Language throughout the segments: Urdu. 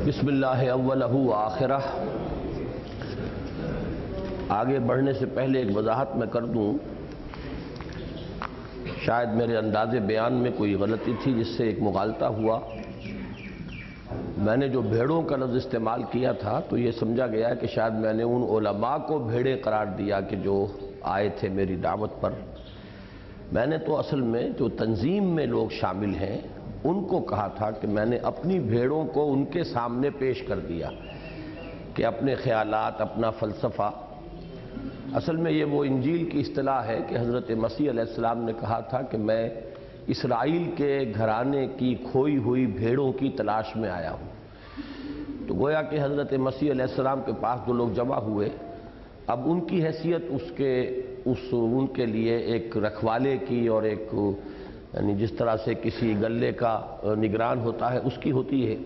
بسم اللہ اولہ و آخرہ۔ آگے بڑھنے سے پہلے ایک وضاحت میں کر دوں، شاید میرے انداز بیان میں کوئی غلطی تھی جس سے ایک مغالطہ ہوا۔ میں نے جو بھیڑوں کا لفظ استعمال کیا تھا تو یہ سمجھا گیا کہ شاید میں نے ان علماء کو بھیڑیں قرار دیا کہ جو آئے تھے میری دعوت پر۔ میں نے تو اصل میں جو تنظیم میں لوگ شامل ہیں ان کو کہا تھا کہ میں نے اپنی بھیڑوں کو ان کے سامنے پیش کر دیا کہ اپنے خیالات، اپنا فلسفہ۔ اصل میں یہ وہ انجیل کی اصطلاح ہے کہ حضرت مسیح علیہ السلام نے کہا تھا کہ میں اسرائیل کے گھرانے کی کھوئی ہوئی بھیڑوں کی تلاش میں آیا ہوں۔ تو گویا کہ حضرت مسیح علیہ السلام کے پاس جو لوگ جمع ہوئے، اب ان کی حیثیت ان کے لیے ایک رکھوالے کی اور ایک یعنی جس طرح سے کسی گلے کا نگران ہوتا ہے اس کی ہوتی ہے۔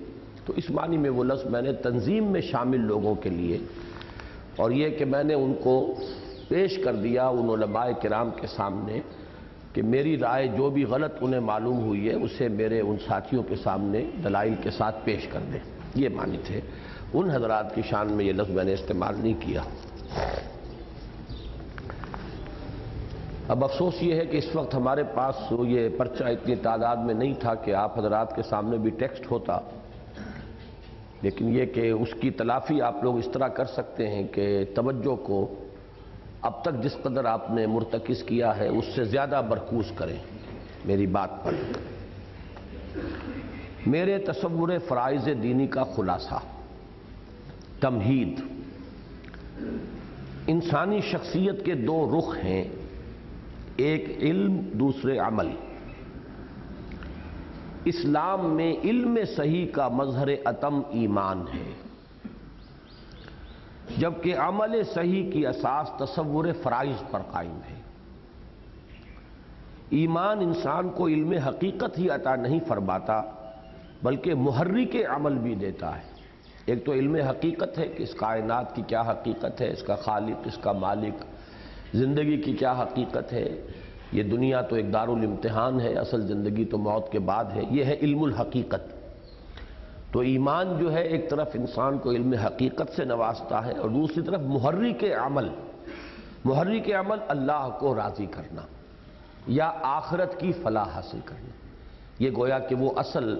تو اس معنی میں وہ لفظ میں نے تنظیم میں شامل لوگوں کے لیے، اور یہ کہ میں نے ان کو پیش کر دیا ان علماء کرام کے سامنے کہ میری رائے جو بھی غلط انہیں معلوم ہوئی ہے اسے میرے ان ساتھیوں کے سامنے دلائل کے ساتھ پیش کر دیں، یہ معنی تھے۔ ان حضرات کی شان میں یہ لفظ میں نے استعمال نہیں کیا۔ اب افسوس یہ ہے کہ اس وقت ہمارے پاس یہ پرچہ اتنی تعداد میں نہیں تھا کہ آپ حضرات کے سامنے بھی ٹیکسٹ ہوتا، لیکن یہ کہ اس کی تلافی آپ لوگ اس طرح کر سکتے ہیں کہ توجہ کو اب تک جس قدر آپ نے مرتکز کیا ہے اس سے زیادہ مرکوز کریں میری بات پر۔ میرے تصور فرائض دینی کا خلاصہ، تمہید۔ انسانی شخصیت کے دو رخ ہیں، ایک علم، دوسرے عمل۔ اسلام میں علم صحیح کا مظہر اتم ایمان ہے، جبکہ عمل صحیح کی اساس تصور فرائض پر قائم ہے۔ ایمان انسان کو علم حقیقت ہی عطا نہیں فرماتا بلکہ محرک عمل بھی دیتا ہے۔ ایک تو علم حقیقت ہے کہ اس کائنات کی کیا حقیقت ہے، اس کا خالق، اس کا مالک، زندگی کی کیا حقیقت ہے۔ یہ دنیا تو ایک دارالامتحان ہے، اصل زندگی تو موت کے بعد ہے، یہ ہے علم الحقیقت۔ تو ایمان جو ہے ایک طرف انسان کو علم حقیقت سے نوازتا ہے اور دوسری طرف محرک عمل۔ محرک عمل اللہ کو راضی کرنا یا آخرت کی فلاح حاصل کرنا، یہ گویا کہ وہ اصل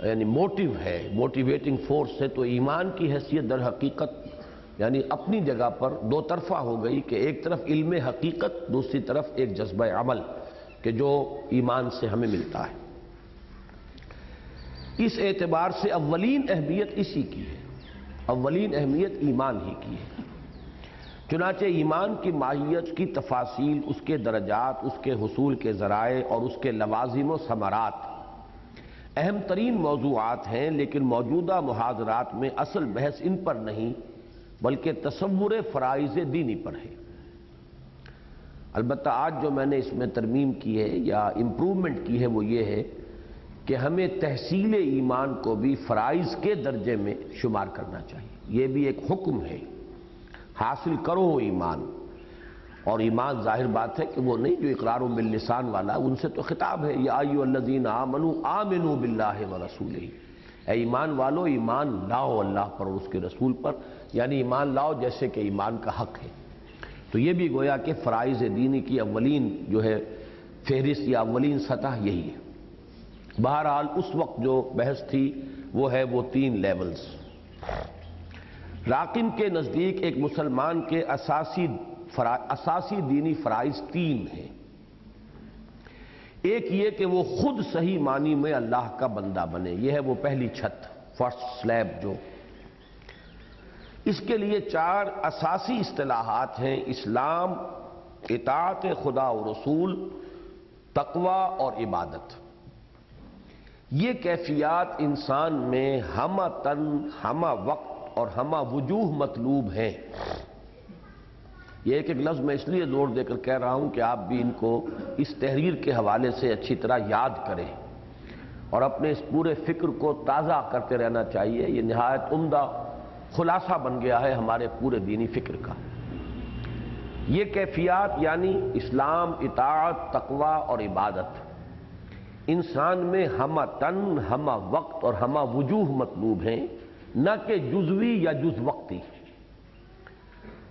یعنی موٹیو ہے، موٹیویٹنگ فورس ہے۔ تو ایمان کی حیثیت در حقیقت یعنی اپنی جگہ پر دو طرفہ ہو گئی کہ ایک طرف علم حقیقت، دوسری طرف ایک جذبہ عمل کہ جو ایمان سے ہمیں ملتا ہے۔ اس اعتبار سے اولین اہمیت اسی کی ہے، اولین اہمیت ایمان ہی کی ہے۔ چنانچہ ایمان کی ماہیت کی تفاصیل، اس کے درجات، اس کے حصول کے ذرائع اور اس کے لوازم و ثمرات اہم ترین موضوعات ہیں، لیکن موجودہ محاضرات میں اصل بحث ان پر نہیں بلکہ تصور فرائض دینی پر ہے۔ البتہ آج جو میں نے اس میں ترمیم کی ہے یا امپروومنٹ کی ہے وہ یہ ہے کہ ہمیں تحصیل ایمان کو بھی فرائض کے درجے میں شمار کرنا چاہیے۔ یہ بھی ایک حکم ہے، حاصل کرو ایمان۔ اور ایمان ظاہر بات ہے کہ وہ نہیں جو اقرار باللسان والا، ان سے تو خطاب ہے، یا ایھا الذین آمنوا آمنوا باللہ ورسولہ، اے ایمان والو ایمان لاؤ اللہ پر اور اس کے رسول پر، یعنی ایمان لاؤ جیسے کہ ایمان کا حق ہے۔ تو یہ بھی گویا کہ فرائض دینی کی اولین جو ہے فہرست یا اولین سطح یہی ہے۔ بہرحال اس وقت جو بحث تھی وہ ہے وہ 3 لیولز۔ راقم کے نزدیک ایک مسلمان کے اساسی دینی فرائض 3 ہیں۔ ایک یہ کہ وہ خود صحیح معنی میں اللہ کا بندہ بنے، یہ ہے وہ پہلی چھت، فرسٹ سلیب جو۔ اس کے لیے 4 اساسی اصطلاحات ہیں: اسلام، اطاعت خدا و رسول، تقوی اور عبادت۔ یہ کیفیات انسان میں ہمہ تن، ہمہ وقت اور ہمہ وجوہ مطلوب ہیں۔ یہ ایک لفظ میں اس لیے زور دے کر کہہ رہا ہوں کہ آپ بھی ان کو اس تحریر کے حوالے سے اچھی طرح یاد کریں اور اپنے اس پورے فکر کو تازہ کرتے رہنا چاہیے۔ یہ نہایت عمدہ خلاصہ بن گیا ہے ہمارے پورے دینی فکر کا۔ یہ کیفیات یعنی اسلام، اطاعت، تقوی اور عبادت انسان میں ہمہ تن، ہمہ وقت اور ہمہ وجوہ مطلوب ہیں، نہ کہ جزوی یا جز وقتی،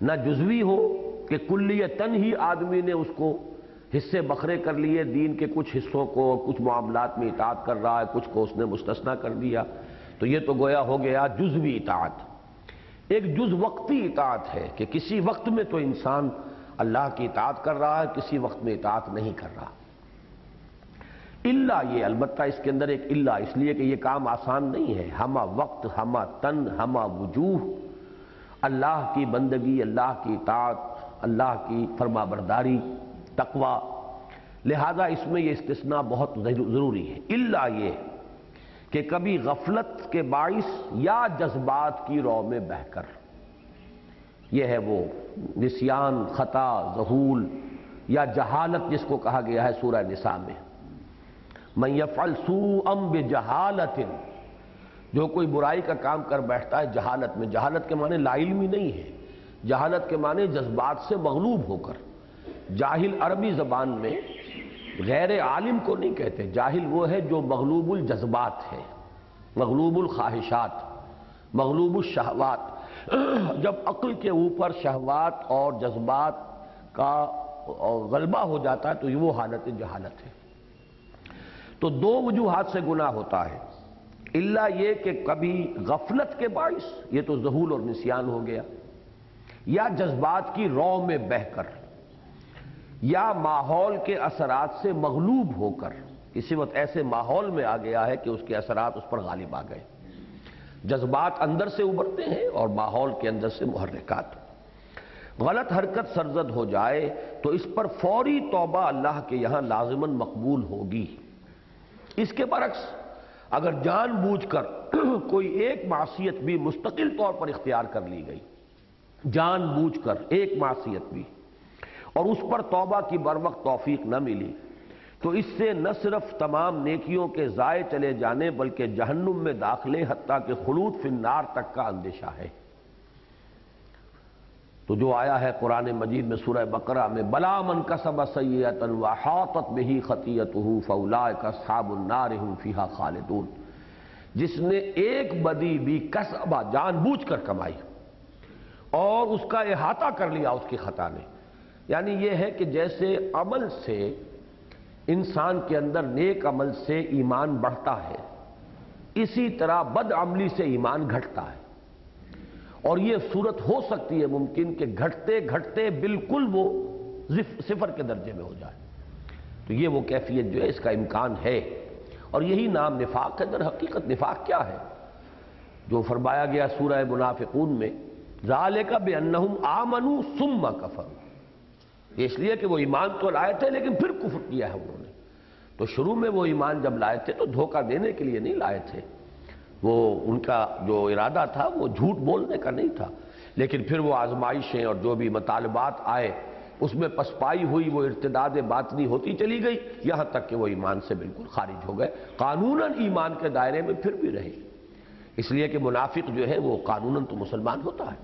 نہ جزوی ہو کہ کلیتاً ہی آدمی نے اس کو حصے بکھرے کر لیے، دین کے کچھ حصوں کو کچھ معاملات میں اطاعت کر رہا ہے، کچھ کو اس نے مستثنیٰ کر دیا، تو یہ تو گویا ہو گیا جزوی اطاعت۔ ایک جز وقتی اطاعت ہے کہ کسی وقت میں تو انسان اللہ کی اطاعت کر رہا ہے، کسی وقت میں اطاعت نہیں کر رہا۔ الا یہ، البتہ اس کے اندر ایک الا، اس لیے کہ یہ کام آسان نہیں ہے، ہمہ وقت، ہمہ تن، ہمہ وجوہ، اللہ کی بندگی، اللہ کی اطاعت، اللہ کی فرما برداری، تقوی، لہذا اس میں یہ استثناء بہت ضروری ہے۔ الا یہ کہ کبھی غفلت کے باعث یا جذبات کی رو میں بہہ کر، یہ ہے وہ نسیان، خطا، ذہول یا جہالت جس کو کہا گیا ہے سورہ نساء میں، من یفعل سوءا بجہالت، جو کوئی برائی کا کام کر بیٹھتا ہے جہالت میں، جہالت کے معنی لا علمی نہیں ہے، جہالت کے معنی جذبات سے مغلوب ہو کر۔ جاہل عربی زبان میں غیر عالم کو نہیں کہتے، جاہل وہ ہے جو مغلوب الجذبات ہے، مغلوب الخواہشات، مغلوب الشہوات۔ جب عقل کے اوپر شہوات اور جذبات کا غلبہ ہو جاتا ہے تو یہ وہ حالت جہالت ہے۔ تو دو وجوہات سے گناہ ہوتا ہے، الا یہ کہ کبھی غفلت کے باعث، یہ تو ذہول اور نسیان ہو گیا، یا جذبات کی رو میں بہہ کر، یا ماحول کے اثرات سے مغلوب ہو کر، کسی وقت ایسے ماحول میں آ گیا ہے کہ اس کے اثرات اس پر غالب آ گئے، جذبات اندر سے ابھرتے ہیں اور ماحول کے اندر سے محرکات، غلط حرکت سرزد ہو جائے تو اس پر فوری توبہ اللہ کے یہاں لازماً مقبول ہوگی۔ اس کے برعکس اگر جان بوجھ کر کوئی ایک معصیت بھی مستقل طور پر اختیار کر لی گئی، جان بوجھ کر ایک معصیت بھی، اور اس پر توبہ کی بروقت توفیق نہ ملی، تو اس سے نہ صرف تمام نیکیوں کے ضائع چلے جانے بلکہ جہنم میں داخلے حتیٰ کہ خلود فی النار تک کا اندیشہ ہے۔ تو جو آیا ہے قرآن مجید میں سورہ بقرہ میں، بلا من کسب سیئۃ وحاطت بہ خطیئتہ فاولئک اصحاب النار هم فیہا خالدون، جس نے ایک بدی بھی کسبہ، جان بوجھ کر کمائی اور اس کا احاطہ کر لیا اس کی خطا نے، یعنی یہ ہے کہ جیسے عمل سے انسان کے اندر نیک عمل سے ایمان بڑھتا ہے، اسی طرح بد عملی سے ایمان گھٹتا ہے، اور یہ صورت ہو سکتی ہے ممکن کہ گھٹتے گھٹتے بالکل وہ صفر کے درجے میں ہو جائے، تو یہ وہ کیفیت جو ہے اس کا امکان ہے، اور یہی نام نفاق ہے۔ در حقیقت نفاق کیا ہے؟ جو فرمایا گیا سورہ منافقون میں، ذالک بانہم آمنوا ثم کفروا، اس لیے کہ وہ ایمان تو لائے تھے لیکن پھر کفر کیا ہے انہوں نے۔ تو شروع میں وہ ایمان جب لائے تھے تو دھوکہ دینے کے لیے نہیں لائے تھے، وہ ان کا جو ارادہ تھا وہ جھوٹ بولنے کا نہیں تھا، لیکن پھر وہ آزمائشیں اور جو بھی مطالبات آئے اس میں پسپائی ہوئی، وہ ارتداد باطنی ہوتی چلی گئی، یہاں تک کہ وہ ایمان سے بالکل خارج ہو گئے، قانوناً ایمان کے دائرے میں پھر بھی رہے، اس لیے کہ منافق جو ہے وہ قانوناً تو مسلمان ہوتا ہے۔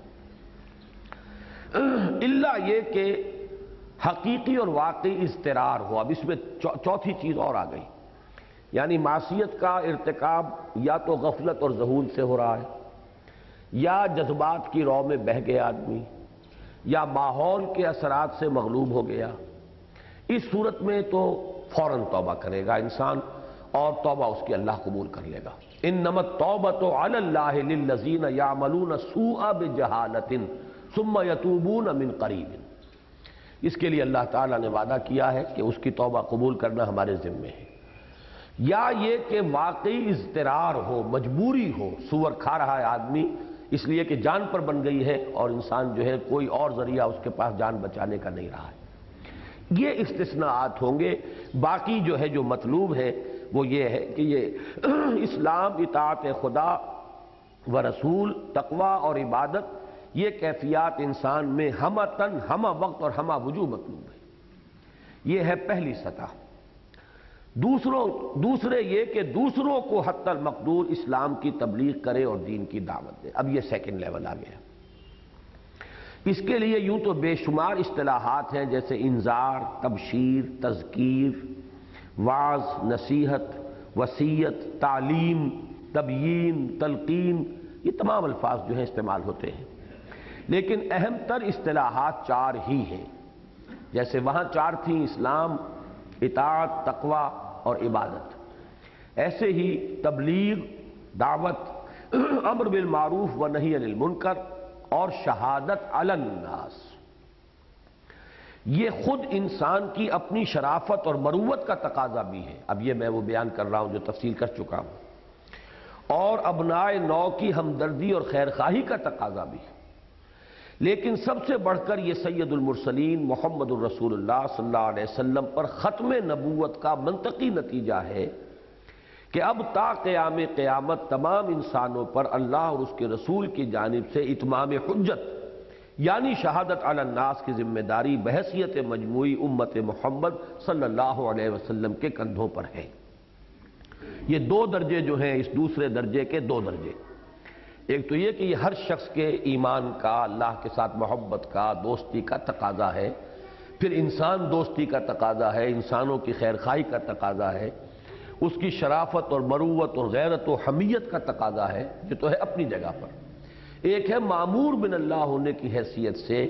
الا یہ کہ حقیقی اور واقعی اضطرار ہو۔ اب اس میں چوتھی چیز اور آ گئی، یعنی معصیت کا ارتکاب یا تو غفلت اور ذہول سے ہو رہا ہے، یا جذبات کی رو میں بہہ گیا آدمی، یا ماحول کے اثرات سے مغلوب ہو گیا، اس صورت میں تو فوراً توبہ کرے گا انسان، اور توبہ اس کی اللہ قبول کر لے گا۔ انما التوبۃ علی اللہ للذین یعملون السوء بجہالۃ ثم یتوبون من قریب، اس کے لیے اللہ تعالیٰ نے وعدہ کیا ہے کہ اس کی توبہ قبول کرنا ہمارے ذمے ہے۔ یا یہ کہ واقعی اضطرار ہو، مجبوری ہو، سور کھا رہا ہے آدمی اس لیے کہ جان پر بن گئی ہے اور انسان جو ہے کوئی اور ذریعہ اس کے پاس جان بچانے کا نہیں رہا ہے، یہ استثناءات ہوں گے۔ باقی جو ہے جو مطلوب ہے وہ یہ ہے کہ یہ اسلام، اطاعت خدا و رسول، تقوی اور عبادت، یہ کیفیات انسان میں ہمہ تن، ہمہ وقت اور ہمہ وجوہ مطلوب ہے، یہ ہے پہلی سطح۔ دوسرے یہ کہ دوسروں کو حتی المقدور اسلام کی تبلیغ کرے اور دین کی دعوت دے، اب یہ سیکنڈ لیول آ گیا۔ اس کے لیے یوں تو بے شمار اصطلاحات ہیں، جیسے انذار، تبشیر، تذکیر، واعظ، نصیحت، وصیت، تعلیم، تبیین، تلقین، یہ تمام الفاظ جو ہیں استعمال ہوتے ہیں، لیکن اہم تر اصطلاحات چار ہی ہیں۔ جیسے وہاں چار تھیں، اسلام، اطاعت، تقوی اور عبادت، ایسے ہی تبلیغ، دعوت، امر بالمعروف و نہی عن المنکر اور شہادت علی الناس، یہ خود انسان کی اپنی شرافت اور مروت کا تقاضا بھی ہے۔ اب یہ میں وہ بیان کر رہا ہوں جو تفصیل کر چکا ہوں، اور ابنائے نو کی ہمدردی اور خیرخواہی کا تقاضا بھی ہے، لیکن سب سے بڑھ کر یہ سید المرسلین محمد الرسول اللہ صلی اللہ علیہ وسلم پر ختم نبوت کا منطقی نتیجہ ہے کہ اب تا قیام قیامت تمام انسانوں پر اللہ اور اس کے رسول کی جانب سے اتمام حجت یعنی شہادت علی الناس کی ذمہ داری بحیثیت مجموعی امت محمد صلی اللہ علیہ وسلم کے کندھوں پر ہے۔ یہ دو درجے جو ہیں، اس دوسرے درجے کے دو درجے، ایک تو یہ کہ یہ ہر شخص کے ایمان کا، اللہ کے ساتھ محبت کا، دوستی کا تقاضا ہے، پھر انسان دوستی کا تقاضا ہے، انسانوں کی خیرخواہی کا تقاضا ہے، اس کی شرافت اور مروت اور غیرت و حمیت کا تقاضا ہے، یہ تو ہے اپنی جگہ پر۔ ایک ہے معمور من اللہ ہونے کی حیثیت سے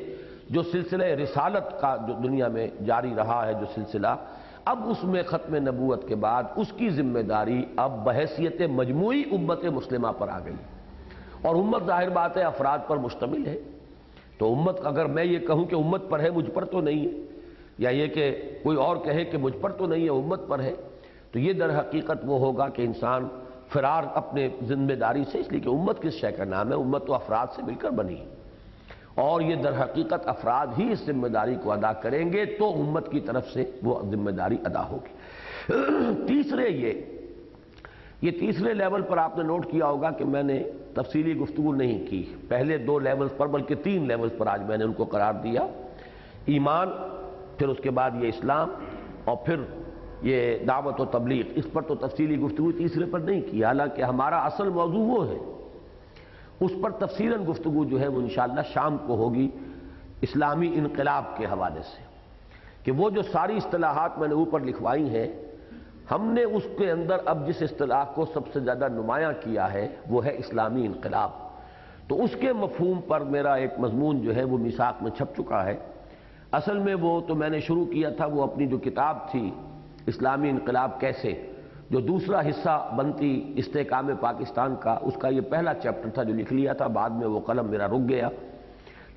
جو سلسلہ رسالت کا جو دنیا میں جاری رہا ہے جو سلسلہ، اب اس میں ختم نبوت کے بعد اس کی ذمہ داری اب بحیثیت مجموعی امت مسلمہ پر آ گئی، اور امت ظاہر بات ہے افراد پر مشتمل ہے، تو امت اگر میں یہ کہوں کہ امت پر ہے مجھ پر تو نہیں ہے، یا یہ کہ کوئی اور کہے کہ مجھ پر تو نہیں ہے امت پر ہے، تو یہ در حقیقت وہ ہوگا کہ انسان فرار اپنے ذمہ داری سے، اس لیے کہ امت کس شے کا نام ہے، امت تو افراد سے مل کر بنی ہے، اور یہ در حقیقت افراد ہی اس ذمہ داری کو ادا کریں گے تو امت کی طرف سے وہ ذمہ داری ادا ہوگی۔ یہ تیسرے لیول پر آپ نے نوٹ کیا ہوگا کہ میں نے تفصیلی گفتگو نہیں کی، پہلے دو لیولز پر بلکہ تین لیولز پر آج میں نے ان کو قرار دیا، ایمان، پھر اس کے بعد یہ اسلام، اور پھر یہ دعوت و تبلیغ۔ اس پر تو تفصیلی گفتگو تیسرے پر نہیں کی، حالانکہ ہمارا اصل موضوع وہ ہے، اس پر تفصیلاً گفتگو جو ہے وہ انشاءاللہ شام کو ہوگی اسلامی انقلاب کے حوالے سے، کہ وہ جو ساری اصطلاحات میں نے اوپر لکھوائی ہیں، ہم نے اس کے اندر اب جس اصطلاح کو سب سے زیادہ نمایاں کیا ہے وہ ہے اسلامی انقلاب، تو اس کے مفہوم پر میرا ایک مضمون جو ہے وہ میثاق میں چھپ چکا ہے۔ اصل میں وہ تو میں نے شروع کیا تھا، وہ اپنی جو کتاب تھی اسلامی انقلاب کیسے، جو دوسرا حصہ بنتی استحکام پاکستان کا، اس کا یہ پہلا چیپٹر تھا جو لکھ لیا تھا، بعد میں وہ قلم میرا رک گیا،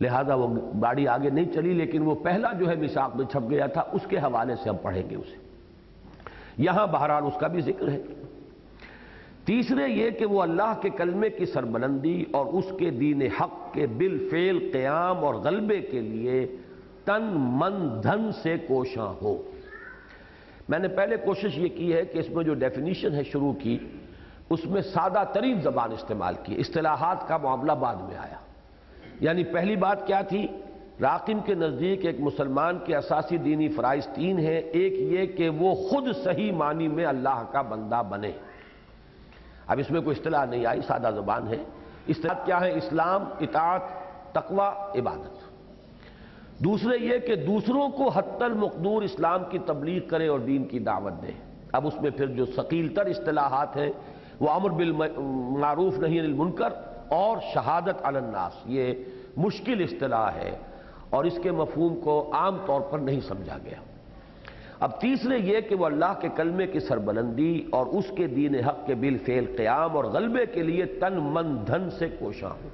لہذا وہ گاڑی آگے نہیں چلی، لیکن وہ پہلا جو ہے میثاق میں چھپ گیا تھا، اس کے حوالے سے ہم پڑھیں گے اسے، یہاں بہرحال اس کا بھی ذکر ہے۔ تیسرے یہ کہ وہ اللہ کے کلمے کی سربلندی اور اس کے دین حق کے بالفعل قیام اور غلبے کے لیے تن من دھن سے کوشاں ہو۔ میں نے پہلے کوشش یہ کی ہے کہ اس میں جو ڈیفینیشن ہے شروع کی، اس میں سادہ ترین زبان استعمال کی، اصطلاحات کا معاملہ بعد میں آیا۔ یعنی پہلی بات کیا تھی، راقم کے نزدیک ایک مسلمان کے اساسی دینی فرائض تین ہیں، ایک یہ کہ وہ خود صحیح معنی میں اللہ کا بندہ بنے۔ اب اس میں کوئی اصطلاح نہیں آئی، سادہ زبان ہے۔ اصطلاح کیا ہے؟ اسلام، اطاعت، تقوی، عبادت۔ دوسرے یہ کہ دوسروں کو حتی المقدور اسلام کی تبلیغ کرے اور دین کی دعوت دے۔ اب اس میں پھر جو ثقیل تر اصطلاحات ہیں وہ امر بالمعروف نہی عن المنکر اور شہادت علی الناس، یہ مشکل اصطلاح ہے اور اس کے مفہوم کو عام طور پر نہیں سمجھا گیا۔ اب تیسرے یہ کہ وہ اللہ کے کلمے کی سربلندی اور اس کے دین حق کے بالفعل قیام اور غلبے کے لیے تن من دھن سے کوشاں ہو۔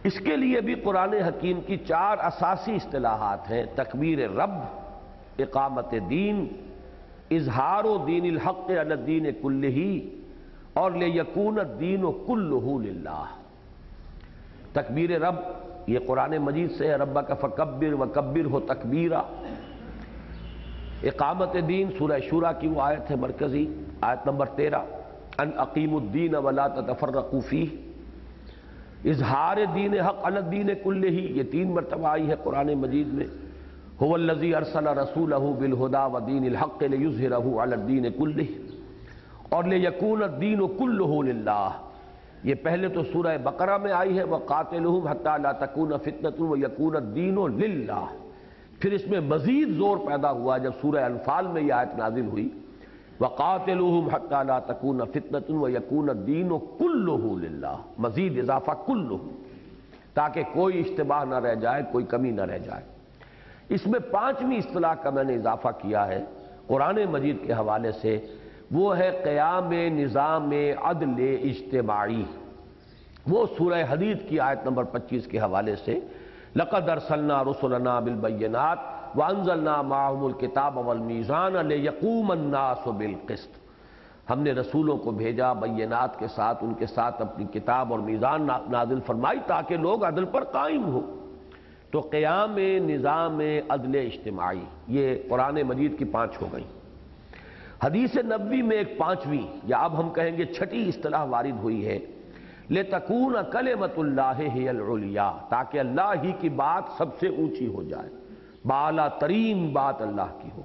اس کے لیے بھی قرآن حکیم کی چار اساسی اصطلاحات ہیں: تکبیر رب، اقامت دین، اظہار دین الحق علی الدین کلہ، اور لیکون الدین کلہ للہ۔ تکبیر رب یہ قرآن مجید سے ہے، ربک فکبر وکبرہ تکبیرا۔ اقامت دین سورہ شورى کی وہ آیت ہے مرکزی، آیت نمبر 13، ان اقیموا الدین ولا تتفرقوا فیہ۔ اظہار دین حق علی الدین کلہ، یہ 3 مرتبہ آئی ہے قرآن مجید میں۔ هو الذی ارسل رسولہ بالہدی ودین الحق لیظہرہ علی الدین کلہ، اور لیکون الدین کلہ للہ، یہ پہلے تو سورہ بقرہ میں آئی ہے وقاتلہم حتی لا تکون فتنۃ ویکون الدین للہ۔ پھر اس میں مزید زور پیدا ہوا جب سورہ انفال میں یہ آیت نازل ہوئی، وَقَاتِلُوهُمْ حَتَّى لَا تَكُونَ فِتْنَةٌ وَيَكُونَ الدِّينُ كُلُّهُ لِلَّهِ، مزید اضافہ کلہ، تاکہ کوئی اشتباہ نہ رہ جائے، کوئی کمی نہ رہ جائے۔ اس میں پانچویں اصطلاح کا میں نے اضافہ کیا ہے قرآن مجید کے حوالے سے، وہ ہے قیام نظام عدل اجتماعی۔ وہ سورہ حدید کی آیت نمبر 25 کے حوالے سے، لَقَدْ أَرْسَلْنَا رُسُلَنَا بِالْبَيِّنَاتِ وَأَنزَلْنَا مَعَهُمُ الْكِتَابَ وَالْمِيزَانَ لِيَقُومَ النَّاسُ بِالْقِسْطِ، ہم نے رسولوں کو بھیجا بینات کے ساتھ، ان کے ساتھ اپنی کتاب اور میزان نازل فرمائی تاکہ لوگ عدل پر قائم ہوں۔ تو قیام نظام عدل اجتماعی، یہ قرآن مجید کی 5 ہو گئی۔ حدیث نبوی میں ایک 5ویں یا اب ہم کہیں گے 6ٹھی اصطلاح وارد ہوئی ہے، لِتَكُونَ كَلِمَةُ اللَّهِ هِيَ الْعُلْيَا، تاکہ اللہ ہی کی بات سب سے اونچی ہو جائے، بالا ترین بات اللہ کی ہو۔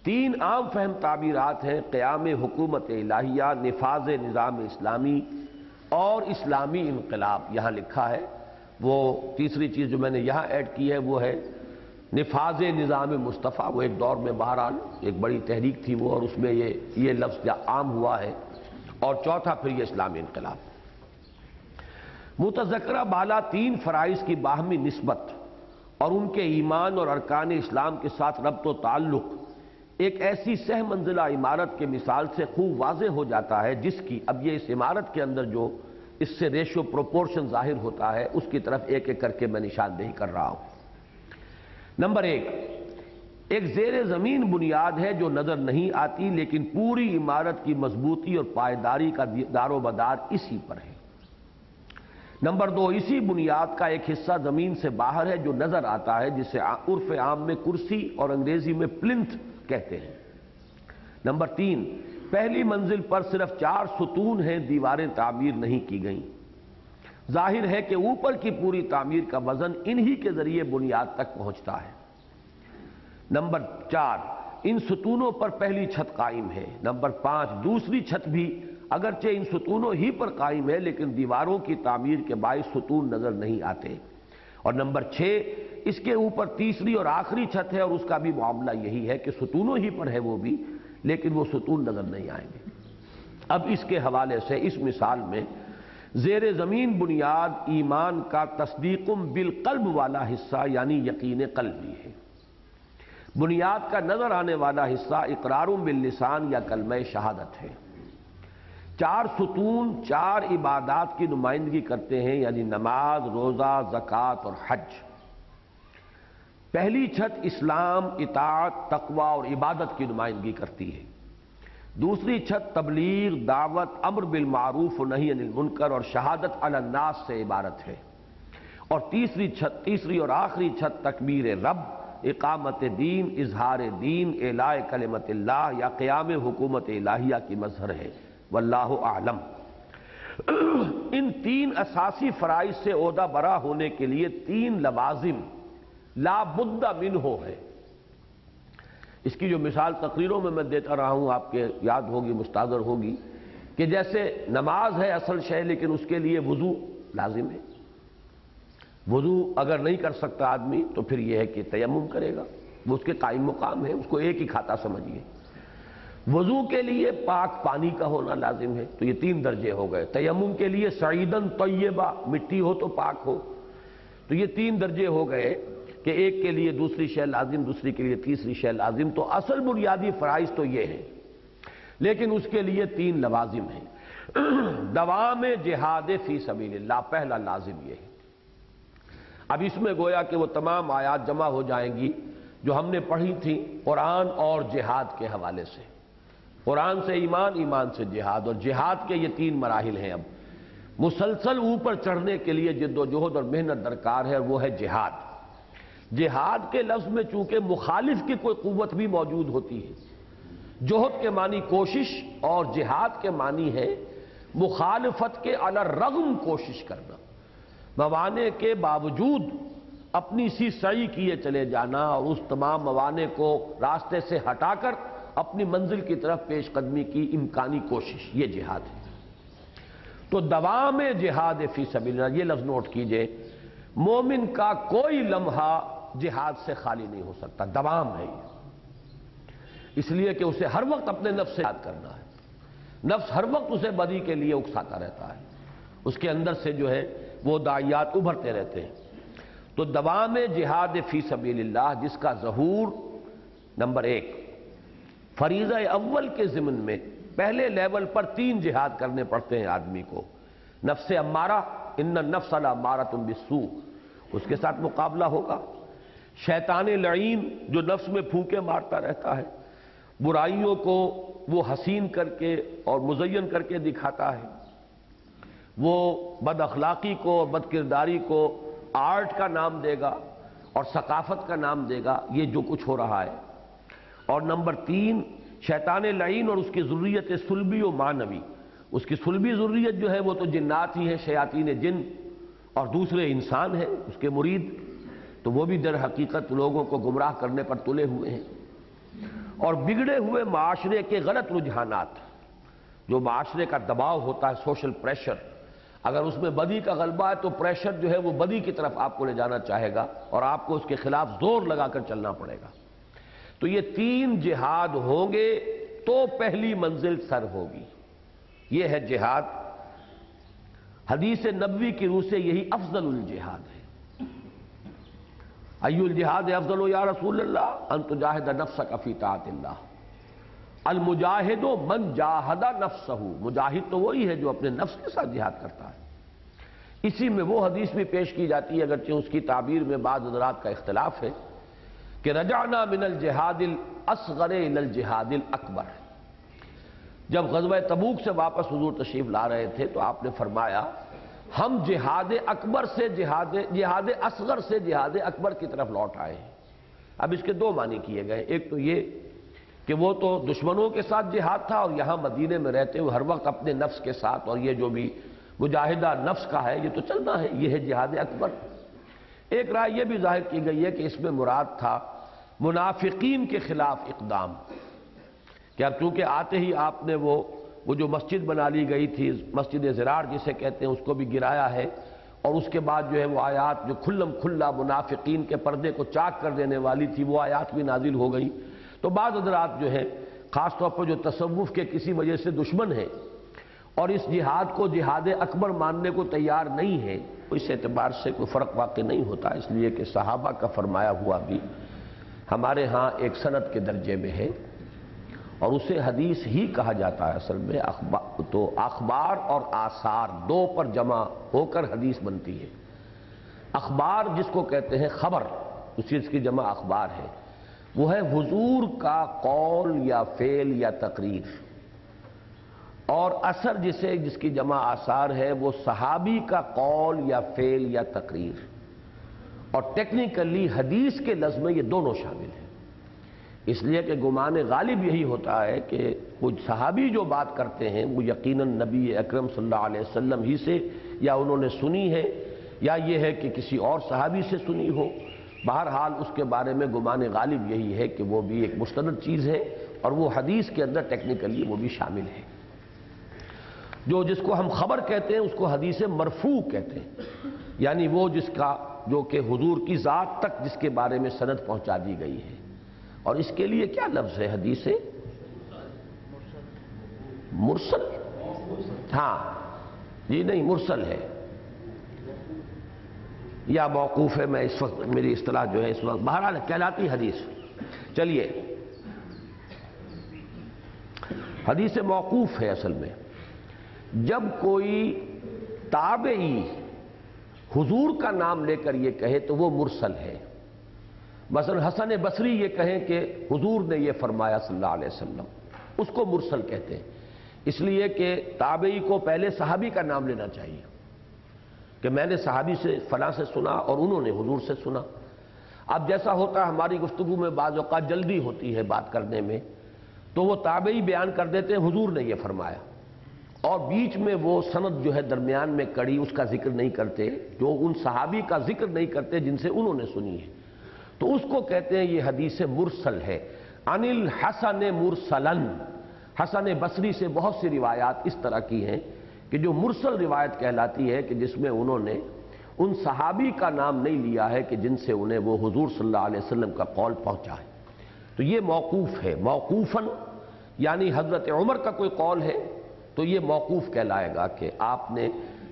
3 عام فہم تعبیرات ہیں: قیام حکومت الہیہ، نفاذ نظام اسلامی اور اسلامی انقلاب۔ یہاں لکھا ہے، وہ تیسری چیز جو میں نے یہاں ایڈ کی ہے وہ ہے نفاذ نظام مصطفیٰ۔ وہ ایک دور میں بہرحال ایک بڑی تحریک تھی وہ، اور اس میں یہ لفظ عام ہوا ہے۔ اور چوتھا پھر یہ اسلامی انقلاب۔ متذکرہ بالا 3 فرائض کی باہمی نسبت اور ان کے ایمان اور ارکان اسلام کے ساتھ ربط و تعلق ایک ایسی سہ منزلہ عمارت کے مثال سے خوب واضح ہو جاتا ہے، جس کی اب یہ اس عمارت کے اندر جو اس سے ریشو پروپورشن ظاہر ہوتا ہے اس کی طرف ایک ایک کر کے میں نشاندہی کر رہا ہوں۔ نمبر 1، ایک زیر زمین بنیاد ہے جو نظر نہیں آتی، لیکن پوری عمارت کی مضبوطی اور پائیداری کا دار و مدار اسی پر ہے۔ نمبر 2، اسی بنیاد کا ایک حصہ زمین سے باہر ہے جو نظر آتا ہے، جسے عرف عام میں کرسی اور انگریزی میں پلنتھ کہتے ہیں۔ نمبر 3، پہلی منزل پر صرف 4 ستون ہیں، دیواریں تعمیر نہیں کی گئیں۔ ظاہر ہے کہ اوپر کی پوری تعمیر کا وزن انہی کے ذریعے بنیاد تک پہنچتا ہے۔ نمبر 4، ان ستونوں پر پہلی چھت قائم ہے۔ نمبر 5، دوسری چھت بھی اگرچہ ان ستونوں ہی پر قائم ہے، لیکن دیواروں کی تعمیر کے باعث ستون نظر نہیں آتے۔ اور نمبر 6، اس کے اوپر تیسری اور آخری چھت ہے، اور اس کا بھی معاملہ یہی ہے کہ ستونوں ہی پر ہے وہ بھی، لیکن وہ ستون نظر نہیں آئیں گے۔ اب اس کے حوالے سے اس مثال میں زیر زمین بنیاد ایمان کا تصدیقم بالقلب والا حصہ یعنی یقین قلبی ہے۔ بنیاد کا نظر آنے والا حصہ اقرارم باللسان یا کلمہ شہادت ہے۔ 4 ستون 4 عبادات کی نمائندگی کرتے ہیں، یعنی نماز، روزہ، زکوٰۃ اور حج۔ پہلی چھت اسلام، اطاعت، تقوی اور عبادت کی نمائندگی کرتی ہے۔ دوسری چھت تبلیغ، دعوت، امر بالمعروف و نہی عن المنکر اور شہادت علی الناس سے عبارت ہے۔ اور تیسری اور آخری چھت تکبیر رب، اقامت دین، اظہار دین، اعلاء کلمت اللہ یا قیام حکومت الہیہ کی مظہر ہے۔ واللہ اعلم۔ ان 3 اساسی فرائض سے عہدہ برا ہونے کے لیے 3 لوازم لا بد منہ ہے۔ اس کی جو مثال تقریروں میں دیتا رہا ہوں، آپ کے یاد ہوگی، مستحضر ہوگی، کہ جیسے نماز ہے اصل شے، لیکن اس کے لیے وضو لازم ہے۔ وضو اگر نہیں کر سکتا آدمی تو پھر یہ ہے کہ تیمم کرے گا، وہ اس کے قائم مقام ہے، اس کو ایک ہی کھاتا سمجھیے۔ وضو کے لیے پاک پانی کا ہونا لازم ہے، تو یہ 3 درجے ہو گئے۔ تیمم کے لیے سعیدن طیبہ، مٹی ہو تو پاک ہو، تو یہ 3 درجے ہو گئے کہ ایک کے لیے دوسری شے لازم، دوسری کے لیے تیسری شے لازم۔ تو اصل بنیادی فرائض تو یہ ہے، لیکن اس کے لیے 3 لوازم ہیں۔ دوام جہاد فی سبیل اللہ پہلا لازم یہ ہے۔ اب اس میں گویا کہ وہ تمام آیات جمع ہو جائیں گی جو ہم نے پڑھی تھیں قرآن اور جہاد کے حوالے سے۔ قرآن سے ایمان، ایمان سے جہاد، اور جہاد کے یہ 3 مراحل ہیں۔ اب مسلسل اوپر چڑھنے کے لیے جد و جہد اور محنت درکار ہے، اور وہ ہے جہاد۔ جہاد کے لفظ میں چونکہ مخالف کی کوئی قوت بھی موجود ہوتی ہے، جہد کے معنی کوشش اور جہاد کے معنی ہے مخالفت کے علی الرغم کوشش کرنا، موانع کے باوجود اپنی سی سعی کیے چلے جانا، اور اس تمام موانع کو راستے سے ہٹا کر اپنی منزل کی طرف پیش قدمی کی امکانی کوشش، یہ جہاد ہے۔ تو دوام جہاد فی سبیل اللہ، یہ لفظ نوٹ کیجئے، مومن کا کوئی لمحہ جہاد سے خالی نہیں ہو سکتا، دوام ہے یہ۔ اس لیے کہ اسے ہر وقت اپنے نفس سے یاد کرنا ہے، نفس ہر وقت اسے بدی کے لیے اکساتا رہتا ہے، اس کے اندر سے جو ہے وہ داعیات ابھرتے رہتے ہیں۔ تو دوام جہاد فی سبیل اللہ جس کا ظہور نمبر 1 فریضہ اول کے ضمن میں پہلے لیول پر 3 جہاد کرنے پڑتے ہیں آدمی کو۔ نفس امارہ، ان النفس لامارۃ بالسوء، اس کے ساتھ مقابلہ ہوگا۔ شیطان لعین جو نفس میں پھونکے مارتا رہتا ہے، برائیوں کو وہ حسین کر کے اور مزین کر کے دکھاتا ہے، وہ بد اخلاقی کو بد کرداری کو آرٹ کا نام دے گا اور ثقافت کا نام دے گا، یہ جو کچھ ہو رہا ہے۔ اور نمبر 3 شیطان لعین اور اس کی ذریت صلبی و معنوی، اس کی صلبی ذریت جو ہے وہ تو جنات ہی ہیں، شیاطین جن، اور دوسرے انسان ہیں اس کے مرید، تو وہ بھی در حقیقت لوگوں کو گمراہ کرنے پر تلے ہوئے ہیں۔ اور بگڑے ہوئے معاشرے کے غلط رجحانات، جو معاشرے کا دباؤ ہوتا ہے، سوشل پریشر، اگر اس میں بدی کا غلبہ ہے تو پریشر جو ہے وہ بدی کی طرف آپ کو لے جانا چاہے گا اور آپ کو اس کے خلاف زور لگا کر چلنا پڑے گا۔ تو یہ 3 جہاد ہوں گے تو پہلی منزل سر ہوگی، یہ ہے جہاد۔ حدیث نبوی کی روح سے یہی افضل الجہاد ہے۔ ای الجہاد افضل یا رسول اللہ؟ ان تجاہد نفسک فی طاعت اللہ، المجاہد من جاہد نفسہ، مجاہد تو وہی ہے جو اپنے نفس کے ساتھ جہاد کرتا ہے۔ اسی میں وہ حدیث بھی پیش کی جاتی ہے، اگرچہ اس کی تعبیر میں بعض حضرات کا اختلاف ہے، کہ رجعنا من الجہاد الاصغر الى الجہاد الاکبر۔ جب غزوہ تبوک سے واپس حضور تشریف لا رہے تھے تو آپ نے فرمایا ہم جہاد اکبر سے جہاد اصغر سے جہاد اکبر کی طرف لوٹ آئے ہیں۔ اب اس کے 2 معنی کیے گئے، ایک تو یہ کہ وہ تو دشمنوں کے ساتھ جہاد تھا اور یہاں مدینے میں رہتے ہوئے ہر وقت اپنے نفس کے ساتھ، اور یہ جو بھی مجاہدہ نفس کا ہے یہ تو چلنا ہے، یہ ہے جہاد اکبر۔ ایک رائے یہ بھی ظاہر کی گئی ہے کہ اس میں مراد تھا منافقین کے خلاف اقدام، کہ اب چونکہ آتے ہی آپ نے وہ جو مسجد بنا لی گئی تھی، مسجد زرار جسے کہتے ہیں، اس کو بھی گرایا ہے، اور اس کے بعد جو ہے وہ آیات جو کھلم کھلا منافقین کے پردے کو چاک کر دینے والی تھی وہ آیات بھی نازل ہو گئی۔ تو بعض حضرات جو ہے خاص طور پر جو تصوف کے کسی وجہ سے دشمن ہیں اور اس جہاد کو جہاد اکبر ماننے کو تیار نہیں ہے، اس اعتبار سے کوئی فرق واقع نہیں ہوتا، اس لیے کہ صحابہ کا فرمایا ہوا بھی ہمارے ہاں ایک سند کے درجے میں ہے، اور اسے حدیث ہی کہا جاتا ہے اصل میں۔ تو اخبار اور آثار 2 پر جمع ہو کر حدیث بنتی ہے۔ اخبار جس کو کہتے ہیں خبر، اس چیز کی جمع اخبار ہے، وہ ہے حضور کا قول یا فعل یا تقریر، اور اثر جس کی جمع آثار ہے وہ صحابی کا قول یا فعل یا تقریر، اور ٹیکنیکلی حدیث کے لفظ میں یہ دونوں شامل ہیں۔ اس لیے کہ گمان غالب یہی ہوتا ہے کہ کچھ صحابی جو بات کرتے ہیں وہ یقیناً نبی اکرم صلی اللہ علیہ وسلم ہی سے یا انہوں نے سنی ہے، یا یہ ہے کہ کسی اور صحابی سے سنی ہو، بہرحال اس کے بارے میں گمان غالب یہی ہے کہ وہ بھی ایک مستند چیز ہے، اور وہ حدیث کے اندر ٹیکنیکلی وہ بھی شامل ہے۔ جس کو ہم خبر کہتے ہیں اس کو حدیث مرفوع کہتے ہیں، یعنی وہ جو کہ حضور کی ذات تک جس کے بارے میں سند پہنچا دی گئی ہے۔ اور اس کے لیے کیا لفظ ہے حدیث مرسل؟ ہاں جی، نہیں مرسل ہے یا موقوف ہے، میں اس وقت میری اصطلاح جو ہے اس وقت بہرحال کہلاتی حدیث۔ چلیے، حدیث موقوف ہے اصل میں جب کوئی تابعی حضور کا نام لے کر یہ کہے تو وہ مرسل ہے۔ مثلا حسن بصری یہ کہیں کہ حضور نے یہ فرمایا صلی اللہ علیہ وسلم، اس کو مرسل کہتے ہیں، اس لیے کہ تابعی کو پہلے صحابی کا نام لینا چاہیے کہ میں نے صحابی سے فلاں سے سنا اور انہوں نے حضور سے سنا۔ اب جیسا ہوتا ہے ہماری گفتگو میں بعض اوقات جلدی ہوتی ہے بات کرنے میں، تو وہ تابعی بیان کر دیتے ہیں حضور نے یہ فرمایا، اور بیچ میں وہ سند جو ہے درمیان میں کڑی اس کا ذکر نہیں کرتے، جو ان صحابی کا ذکر نہیں کرتے جن سے انہوں نے سنی ہے، تو اس کو کہتے ہیں یہ حدیث مرسل ہے۔ عن الحسن مرسلن، حسن بصری سے بہت سی روایات اس طرح کی ہیں کہ جو مرسل روایت کہلاتی ہے، کہ جس میں انہوں نے ان صحابی کا نام نہیں لیا ہے کہ جن سے انہیں وہ حضور صلی اللہ علیہ وسلم کا قول پہنچا ہے۔ تو یہ موقوف ہے، موقوفاً یعنی حضرت عمر کا کوئی قول ہے تو یہ موقوف کہلائے گا کہ آپ نے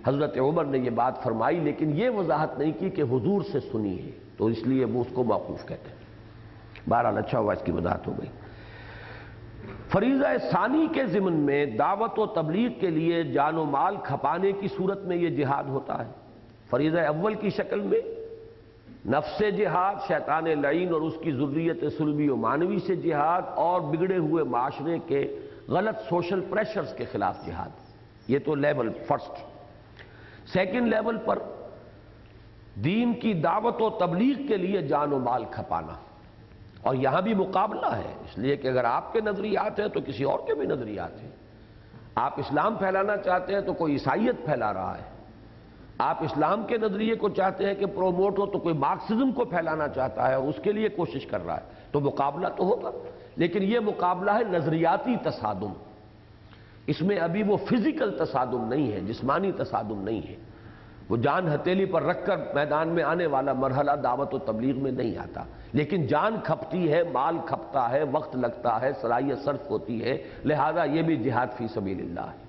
حضرت عمر نے یہ بات فرمائی لیکن یہ وضاحت نہیں کی کہ حضور سے سنی ہے، تو اس لیے وہ اس کو موقوف کہتے ہیں۔ بہرحال اچھا ہوا اس کی وضاحت ہو گئی۔ فریضہ ثانی کے ضمن میں دعوت و تبلیغ کے لیے جان و مال کھپانے کی صورت میں یہ جہاد ہوتا ہے۔ فریضہ اول کی شکل میں نفس جہاد، شیطان لعین اور اس کی ذریت صلبی و معنوی سے جہاد، اور بگڑے ہوئے معاشرے کے غلط سوشل پریشرز کے خلاف جہاد، یہ تو لیول فرسٹ۔ سیکنڈ لیول پر دین کی دعوت و تبلیغ کے لیے جان و مال کھپانا، اور یہاں بھی مقابلہ ہے، اس لیے کہ اگر آپ کے نظریات ہیں تو کسی اور کے بھی نظریات ہیں۔ آپ اسلام پھیلانا چاہتے ہیں تو کوئی عیسائیت پھیلا رہا ہے، آپ اسلام کے نظریے کو چاہتے ہیں کہ پروموٹ ہو تو کوئی مارکسزم کو پھیلانا چاہتا ہے اور اس کے لیے کوشش کر رہا ہے، تو مقابلہ تو ہوگا، لیکن یہ مقابلہ ہے نظریاتی تصادم، اس میں ابھی وہ فزیکل تصادم نہیں ہے، جسمانی تصادم نہیں ہے، وہ جان ہتھیلی پر رکھ کر میدان میں آنے والا مرحلہ دعوت و تبلیغ میں نہیں آتا، لیکن جان کھپتی ہے، مال کھپتا ہے، وقت لگتا ہے، صلاحیت صرف ہوتی ہے، لہذا یہ بھی جہاد فی سبیل اللہ ہے۔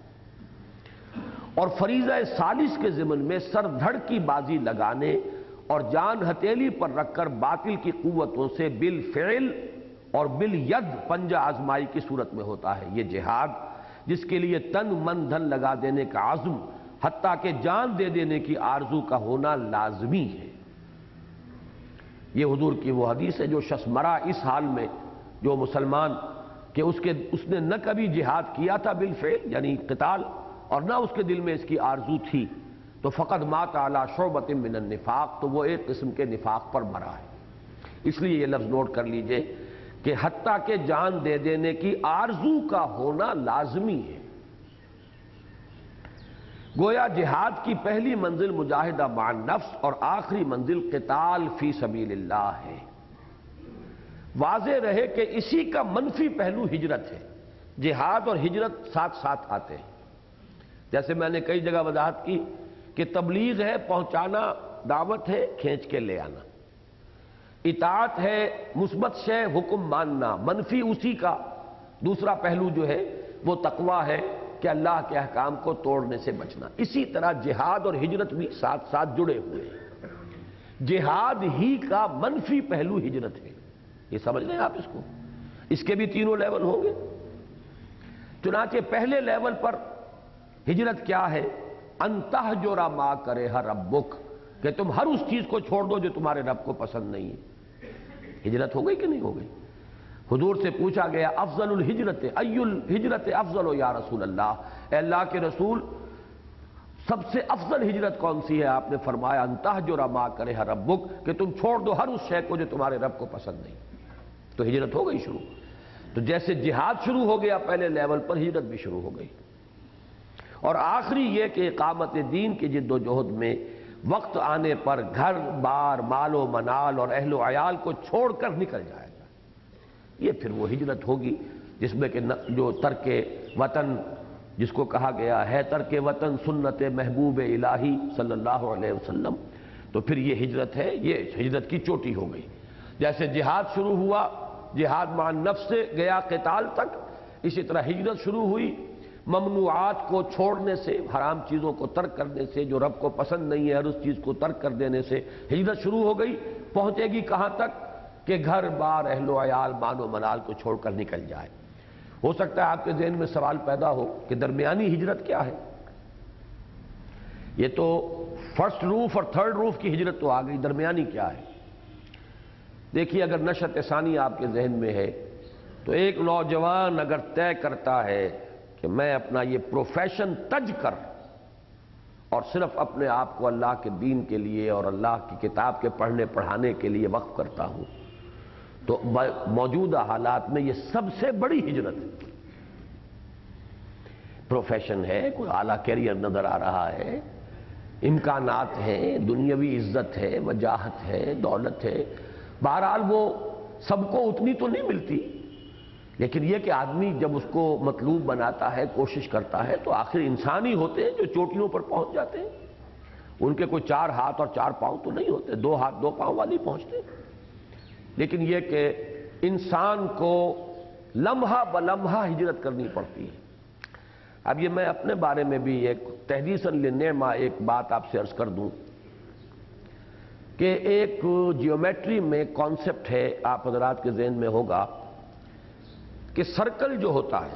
اور فریضہ ثالث کے ضمن میں سر دھڑ کی بازی لگانے اور جان ہتھیلی پر رکھ کر باطل کی قوتوں سے بالفعل اور بالید پنجہ آزمائی کی صورت میں ہوتا ہے یہ جہاد، جس کے لیے تن من دھن لگا دینے کا عزم حتیٰ کہ جان دے دینے کی آرزو کا ہونا لازمی ہے۔ یہ حضور کی وہ حدیث ہے، جو شخص مرا اس حال میں، جو مسلمان کہ اس نے نہ کبھی جہاد کیا تھا بالفعل یعنی قتال، اور نہ اس کے دل میں اس کی آرزو تھی، تو فقط مات علی شعبۃ من النفاق، تو وہ ایک قسم کے نفاق پر مرا ہے۔ اس لیے یہ لفظ نوٹ کر لیجئے کہ حتیٰ کہ جان دے دینے کی آرزو کا ہونا لازمی ہے۔ گویا جہاد کی پہلی منزل مجاہدہ مع النفس اور آخری منزل قتال فی سبیل اللہ ہے۔ واضح رہے کہ اسی کا منفی پہلو ہجرت ہے، جہاد اور ہجرت ساتھ ساتھ آتے ہیں۔ جیسے میں نے کئی جگہ وضاحت کی کہ تبلیغ ہے پہنچانا، دعوت ہے کھینچ کے لے آنا، اطاعت ہے مثبت شے حکم ماننا، منفی اسی کا دوسرا پہلو جو ہے وہ تقویٰ ہے کہ اللہ کے احکام کو توڑنے سے بچنا۔ اسی طرح جہاد اور ہجرت بھی ساتھ ساتھ جڑے ہوئے ہیں۔ جہاد ہی کا منفی پہلو ہجرت ہے، یہ سمجھ لیں آپ اس کو، اس کے بھی تینوں لیول ہوں گے۔ چنانچہ پہلے لیول پر ہجرت کیا ہے؟ ان تہجر ما کرہ ربک، کہ تم ہر اس چیز کو چھوڑ دو جو تمہارے رب کو پسند نہیں ہے۔ ہجرت ہو گئی کہ نہیں ہو گئی؟ حضور سے پوچھا گیا افضل الہجرت ای الہجرت افضل یا رسول اللہ، اے اللہ کے رسول سب سے افضل ہجرت کون سی ہے؟ آپ نے فرمایا ان تہجر ما کرہ ربک، کہ تم چھوڑ دو ہر اس شے کو جو تمہارے رب کو پسند نہیں۔ تو ہجرت ہو گئی شروع۔ تو جیسے جہاد شروع ہو گیا پہلے لیول پر، ہجرت بھی شروع ہو گئی۔ اور آخری یہ کہ اقامت دین کی جد و جہد میں وقت آنے پر گھر بار مال و منال اور اہل و عیال کو چھوڑ کر نکل جائے گا، یہ پھر وہ ہجرت ہوگی جس میں کہ جو ترک وطن، جس کو کہا گیا ہے ترک وطن سنت محبوب الہی صلی اللہ علیہ وسلم، تو پھر یہ ہجرت ہے، یہ ہجرت کی چوٹی ہو گئی۔ جیسے جہاد شروع ہوا، جہاد مع النفس سے گیا قتال تک، اسی طرح ہجرت شروع ہوئی ممنوعات کو چھوڑنے سے، حرام چیزوں کو ترک کرنے سے، جو رب کو پسند نہیں ہے ہر اس چیز کو ترک کر دینے سے ہجرت شروع ہو گئی۔ پہنچے گی کہاں تک کہ گھر بار اہل و عیال مان و منال کو چھوڑ کر نکل جائے۔ ہو سکتا ہے آپ کے ذہن میں سوال پیدا ہو کہ درمیانی ہجرت کیا ہے؟ یہ تو فرسٹ روف اور تھرڈ روف کی ہجرت تو آ گئی، درمیانی کیا ہے؟ دیکھیے اگر نشأت ثانی آپ کے ذہن میں ہے تو ایک نوجوان اگر طے کرتا ہے کہ میں اپنا یہ پروفیشن تج کر اور صرف اپنے آپ کو اللہ کے دین کے لیے اور اللہ کی کتاب کے پڑھنے پڑھانے کے لیے وقف کرتا ہوں، تو موجودہ حالات میں یہ سب سے بڑی ہجرت ہے۔ پروفیشن ہے، کوئی اعلیٰ کیریئر نظر آ رہا ہے، امکانات ہیں، دنیاوی عزت ہے، وجاہت ہے، دولت ہے، بہرحال وہ سب کو اتنی تو نہیں ملتی، لیکن یہ کہ آدمی جب اس کو مطلوب بناتا ہے، کوشش کرتا ہے، تو آخر انسان ہی ہوتے ہیں جو چوٹیوں پر پہنچ جاتے ہیں۔ ان کے کوئی 4 ہاتھ اور 4 پاؤں تو نہیں ہوتے، 2 ہاتھ 2 پاؤں والی پہنچتے ہیں۔ لیکن یہ کہ انسان کو لمحہ بلمحہ ہجرت کرنی پڑتی ہے۔ اب یہ میں اپنے بارے میں بھی ایک تحدیثاً للنعمہ ایک بات آپ سے عرض کر دوں کہ ایک جیومیٹری میں کانسیپٹ ہے، آپ حضرات کے ذہن میں ہوگا کہ سرکل جو ہوتا ہے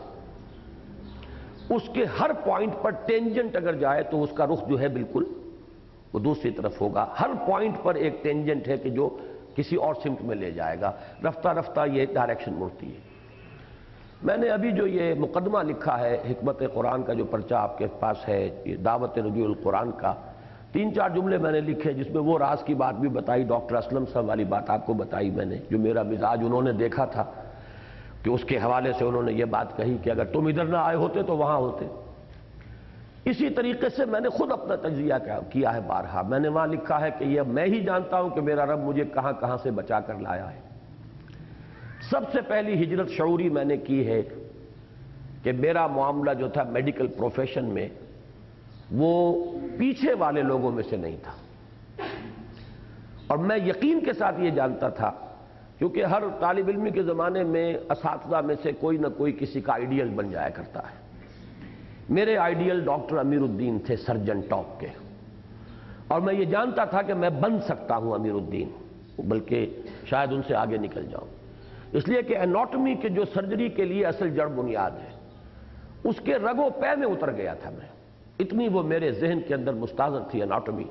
اس کے ہر پوائنٹ پر ٹینجنٹ اگر جائے تو اس کا رخ جو ہے بالکل وہ دوسری طرف ہوگا۔ ہر پوائنٹ پر ایک ٹینجنٹ ہے کہ جو کسی اور سمت میں لے جائے گا، رفتہ رفتہ یہ ڈائریکشن مڑتی ہے۔ میں نے ابھی جو یہ مقدمہ لکھا ہے حکمت قرآن کا، جو پرچہ آپ کے پاس ہے، یہ دعوت رجوع القرآن کا، 3-4 جملے میں نے لکھے جس میں وہ راز کی بات بھی بتائی، ڈاکٹر اسلم صاحب والی بات آپ کو بتائی میں نے، جو میرا مزاج انہوں نے دیکھا تھا کہ اس کے حوالے سے انہوں نے یہ بات کہی کہ اگر تم ادھر نہ آئے ہوتے تو وہاں ہوتے۔ اسی طریقے سے میں نے خود اپنا تجزیہ کیا ہے بارہا، میں نے وہاں لکھا ہے کہ یہ میں ہی جانتا ہوں کہ میرا رب مجھے کہاں کہاں سے بچا کر لایا ہے۔ سب سے پہلی ہجرت شعوری میں نے کی ہے کہ میرا معاملہ جو تھا میڈیکل پروفیشن میں وہ پیچھے والے لوگوں میں سے نہیں تھا، اور میں یقین کے ساتھ یہ جانتا تھا کیونکہ ہر طالب علم کے زمانے میں اساتذہ میں سے کوئی نہ کوئی کسی کا آئیڈیل بن جایا کرتا ہے۔ میرے آئیڈیل ڈاکٹر امیر الدین تھے، سرجن ٹاپ کے، اور میں یہ جانتا تھا کہ میں بن سکتا ہوں امیر الدین، بلکہ شاید ان سے آگے نکل جاؤں، اس لیے کہ اناٹمی کے جو سرجری کے لیے اصل جڑ بنیاد ہے اس کے رگ و پے میں اتر گیا تھا میں، اتنی وہ میرے ذہن کے اندر مستحضر تھی اناٹمی۔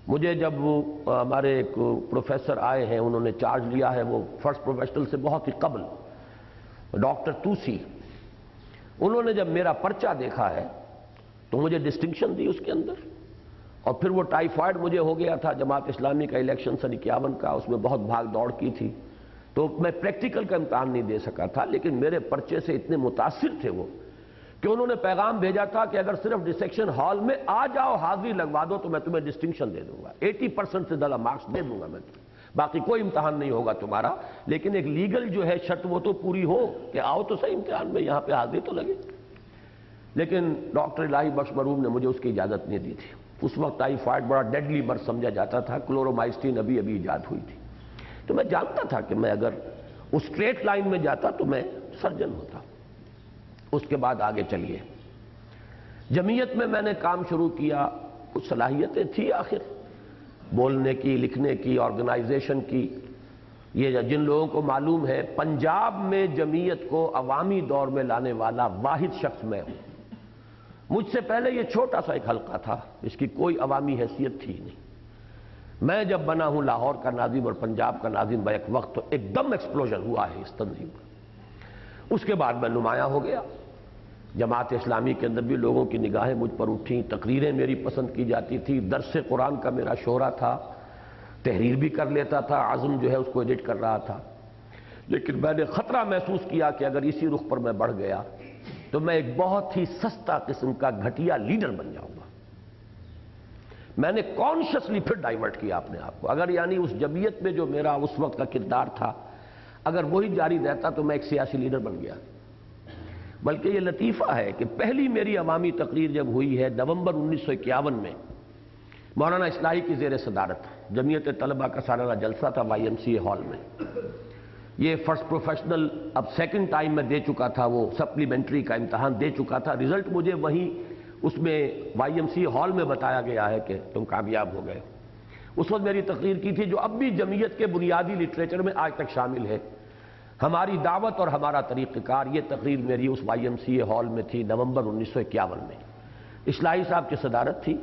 مجھے جب ہمارے ایک پروفیسر آئے ہیں، انہوں نے چارج لیا ہے، وہ فرسٹ پروفیشنل سے بہت ہی قبل، ڈاکٹر توسی، انہوں نے جب میرا پرچہ دیکھا ہے تو مجھے ڈسٹنکشن دی اس کے اندر، اور پھر وہ ٹائیفائڈ مجھے ہو گیا تھا جماعت اسلامی کا الیکشن سن 51 کا، اس میں بہت بھاگ دوڑ کی تھی، تو میں پریکٹیکل کا امتحان نہیں دے سکا تھا، لیکن میرے پرچے سے اتنے متاثر تھے وہ کہ انہوں نے پیغام بھیجا تھا کہ اگر صرف ڈسیکشن ہال میں آ جاؤ، حاضری لگوا دو تو میں تمہیں ڈسٹنکشن دے دوں گا، 80% سے زیادہ مارکس دے دوں گا میں تمہیں، باقی کوئی امتحان نہیں ہوگا تمہارا، لیکن ایک لیگل جو ہے شرط وہ تو پوری ہو کہ آؤ تو صحیح امتحان میں، یہاں پہ حاضری تو لگے۔ لیکن ڈاکٹر الہی بخش مرحوم نے مجھے اس کی اجازت نہیں دی تھی۔ اس وقت ٹائیفائڈ بڑا ڈیڈلی مرض سمجھا جاتا تھا، کلورومائسٹین ابھی ایجاد ہوئی تھی، تو میں جانتا تھا کہ میں اگر اس اسٹریٹ لائن میں جاتا تو میں سرجن ہوتا۔ اس کے بعد آگے چلیے، جمعیت میں نے کام شروع کیا، کچھ صلاحیتیں تھی آخر بولنے کی، لکھنے کی، آرگنائزیشن کی۔ یہ جن لوگوں کو معلوم ہے، پنجاب میں جمعیت کو عوامی دور میں لانے والا واحد شخص میں ہوں۔ مجھ سے پہلے یہ چھوٹا سا ایک حلقہ تھا، اس کی کوئی عوامی حیثیت تھی نہیں۔ میں جب بنا ہوں لاہور کا ناظم اور پنجاب کا ناظم بیک وقت، تو ایک دم ایکسپلوژن ہوا ہے اس تنظیم کا۔ اس کے بعد میں نمایاں ہو گیا، جماعت اسلامی کے اندر بھی لوگوں کی نگاہیں مجھ پر اٹھیں، تقریریں میری پسند کی جاتی تھی، درس قرآن کا میرا شہرہ تھا، تحریر بھی کر لیتا تھا، عزم جو ہے اس کو ایڈٹ کر رہا تھا۔ لیکن میں نے خطرہ محسوس کیا کہ اگر اسی رخ پر میں بڑھ گیا تو میں ایک بہت ہی سستا قسم کا گھٹیا لیڈر بن جاؤں گا۔ میں نے کانشیسلی پھر ڈائیورٹ کیا اپنے آپ کو، اگر یعنی اس جمعیت میں جو میرا اس وقت کا کردار تھا اگر وہی جاری رہتا تو میں ایک سیاسی لیڈر بن گیا۔ بلکہ یہ لطیفہ ہے کہ پہلی میری عوامی تقریر جب ہوئی ہے نومبر 1951 میں، مولانا اصلاحی کی زیر صدارت، جمعیت طلبہ کا سالانہ جلسہ تھا YMCA ہال میں۔ یہ فرسٹ پروفیشنل اب سیکنڈ ٹائم میں دے چکا تھا، وہ سپلیمنٹری کا امتحان دے چکا تھا، رزلٹ مجھے وہیں اس میں YMCA ہال میں بتایا گیا ہے کہ تم کامیاب ہو گئے۔ اس وقت میری تقریر کی تھی جو اب بھی جمعیت کے بنیادی لٹریچر میں آج تک شامل ہے، ہماری دعوت اور ہمارا طریقہ کار۔ یہ تقریر میری اس YMCA ہال میں تھی نومبر 1951 میں، اصلاحی صاحب کی صدارت تھی،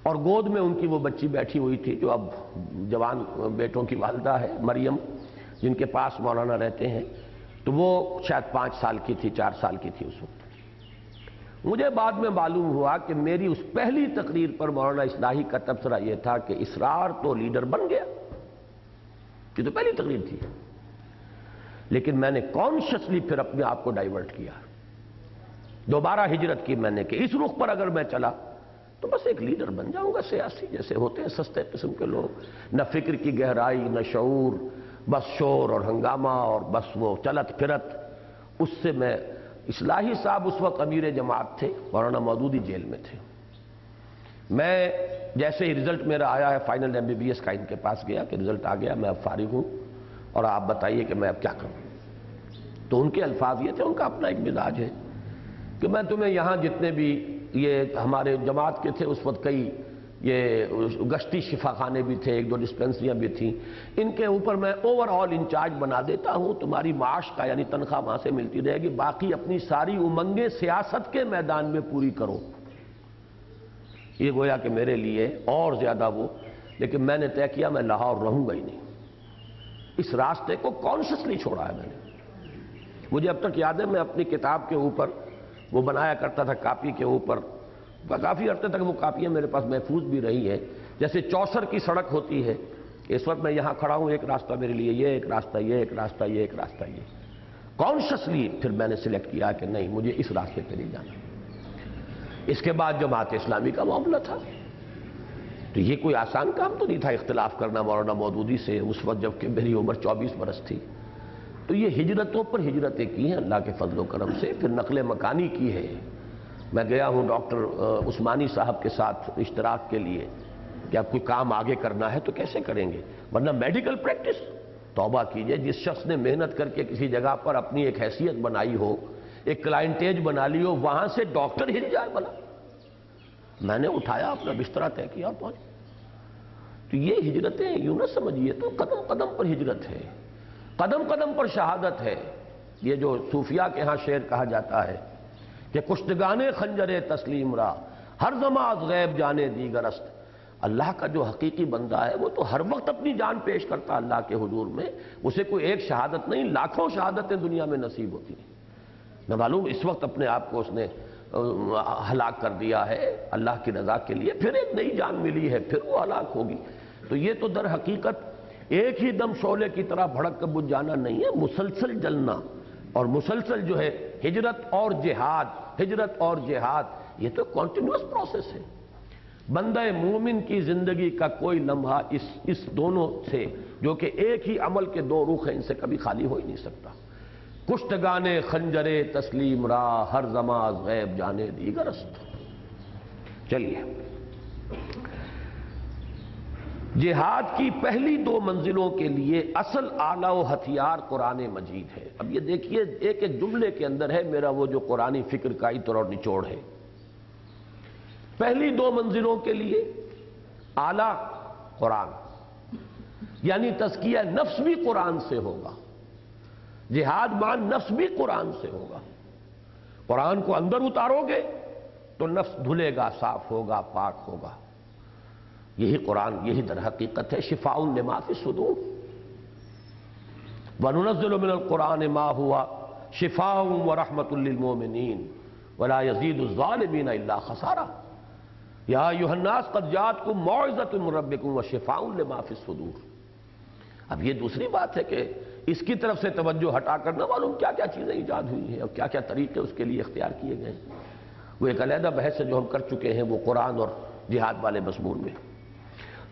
اور گود میں ان کی وہ بچی بیٹھی ہوئی تھی جو اب جوان بیٹوں کی والدہ ہے، مریم، جن کے پاس مولانا رہتے ہیں، تو وہ شاید 5 سال کی تھی، 4 سال کی تھی اس وقت۔ مجھے بعد میں معلوم ہوا کہ میری اس پہلی تقریر پر مولانا اصلاحی کا تبصرہ یہ تھا کہ اسرار تو لیڈر بن گیا، یہ تو پہلی تقریر تھی، لیکن میں نے کانشیسلی پھر اپنے آپ کو ڈائیورٹ کیا، دوبارہ ہجرت کی میں نے کہ اس رخ پر اگر میں چلا تو بس ایک لیڈر بن جاؤں گا سیاسی، جیسے ہوتے ہیں سستے قسم کے لوگ، نہ فکر کی گہرائی نہ شعور، بس شور اور ہنگامہ اور بس وہ چلت پھرت۔ اس سے میں، اصلاحی صاحب اس وقت امیر جماعت تھے، مولانا مودودی جیل میں تھے، میں جیسے ہی رزلٹ میرا آیا ہے فائنل MBBS کا، ان کے پاس گیا کہ رزلٹ آ گیا، میں اب فارغ ہوں، اور آپ بتائیے کہ میں اب کیا کروں. تو ان کے الفاظ یہ تھے, ان کا اپنا ایک مزاج ہے کہ میں تمہیں یہاں جتنے بھی یہ ہمارے جماعت کے تھے اس وقت کئی یہ گشتی شفا خانے بھی تھے, 1-2 ڈسپینسریاں بھی تھیں, ان کے اوپر میں اوور آل انچارج بنا دیتا ہوں, تمہاری معاش کا یعنی تنخواہ وہاں سے ملتی رہے گی, باقی اپنی ساری امنگیں سیاست کے میدان میں پوری کرو. یہ گویا کہ میرے لیے اور زیادہ وہ, لیکن میں نے طے کیا میں لاہور رہوں گا ہی نہیں. اس راستے کو کانشسلی چھوڑا ہے میں نے. مجھے اب تک یاد ہے میں اپنی کتاب کے اوپر وہ بنایا کرتا تھا کاپی کے اوپر, کافی عرصے تک وہ کاپیاں میرے پاس محفوظ بھی رہی ہیں. جیسے چوسر کی سڑک ہوتی ہے, اس وقت میں یہاں کھڑا ہوں, ایک راستہ میرے لیے, یہ ایک راستہ, یہ ایک راستہ, یہ ایک راستہ, یہ کانشسلی پھر میں نے سلیکٹ کیا کہ نہیں مجھے اس راستے پہ نہیں جانا. اس کے بعد جماعت اسلامی کا معاملہ تھا تو یہ کوئی آسان کام تو نہیں تھا اختلاف کرنا مولانا مودودی سے, اس وقت جب کہ میری عمر 24 برس تھی. تو یہ ہجرتوں پر ہجرتیں کی ہیں اللہ کے فضل و کرم سے, پھر نقل مکانی کی ہے. میں گیا ہوں ڈاکٹر عثمانی صاحب کے ساتھ اشتراک کے لیے کہ اب کوئی کام آگے کرنا ہے تو کیسے کریں گے, ورنہ میڈیکل پریکٹس توبہ کیجئے. جس شخص نے محنت کر کے کسی جگہ پر اپنی ایک حیثیت بنائی ہو, ایک کلائنٹیج بنا لی ہو, وہاں سے ڈاکٹر ہل جائے بلا. میں نے اٹھایا اپنا بسترا طے کیا اور پہنچ. تو یہ ہجرتیں یوں نہ سمجھیے, تو قدم قدم پر ہجرت ہے, قدم قدم پر شہادت ہے. یہ جو صوفیاء کے ہاں شعر کہا جاتا ہے کہ کشتگانے خنجر تسلیم را ہر زماز غیب جانے دیگر است. اللہ کا جو حقیقی بندہ ہے وہ تو ہر وقت اپنی جان پیش کرتا اللہ کے حضور میں, اسے کوئی ایک شہادت نہیں لاکھوں شہادتیں دنیا میں نصیب ہوتی ہیں. نہ معلوم اس وقت اپنے آپ کو اس نے ہلاک کر دیا ہے اللہ کی رضا کے لیے, پھر ایک نئی جان ملی ہے, پھر وہ ہلاک ہوگی. تو یہ تو در حقیقت ایک ہی دم شعلے کی طرح بھڑک کر بجھ جانا نہیں ہے, مسلسل جلنا اور مسلسل جو ہے ہجرت اور جہاد, ہجرت اور جہاد, یہ تو کنٹینیوس پروسیس ہے. بندہ مومن کی زندگی کا کوئی لمحہ اس دونوں سے جو کہ ایک ہی عمل کے دو رخ ہیں ان سے کبھی خالی ہو ہی نہیں سکتا. کشتگانے خنجرے تسلیم را ہر زماز غیب جانے دیگر است. چلیے, جہاد کی پہلی 2 منزلوں کے لیے اصل آلہ و ہتھیار قرآن مجید ہے. اب یہ دیکھیے ایک ایک جملے کے اندر ہے میرا وہ جو قرآنی فکر کا عطر اور نچوڑ ہے. پہلی 2 منزلوں کے لیے آلہ قرآن, یعنی تزکیہ نفس بھی قرآن سے ہوگا, جہاد مان نفس بھی قرآن سے ہوگا. قرآن کو اندر اتارو گے تو نفس دھلے گا, صاف ہوگا, پاک ہوگا. یہی قرآن, یہی در حقیقت ہے شفاء لما فی الصدور. وَنُنَزِّلُ مِنَ الْقُرْآنِ مَا هُوَ شِفَاءٌ وَرَحْمَةٌ لِّلْمُؤْمِنِينَ وَلَا يَزِيدُ الظَّالِمِينَ إِلَّا خَسَارًا. یا ایھا الناس قد جاءتکم موعظۃ من ربکم وشفاء لما فی الصدور. اب یہ دوسری بات ہے کہ اس کی طرف سے توجہ ہٹا کر نہ معلوم کیا کیا چیزیں ایجاد ہوئی ہیں اور کیا کیا طریقے اس کے لیے اختیار کیے گئے ہیں. وہ ایک علیحدہ بحث ہے جو ہم کر چکے ہیں وہ قرآن اور جہاد والے مضمون میں.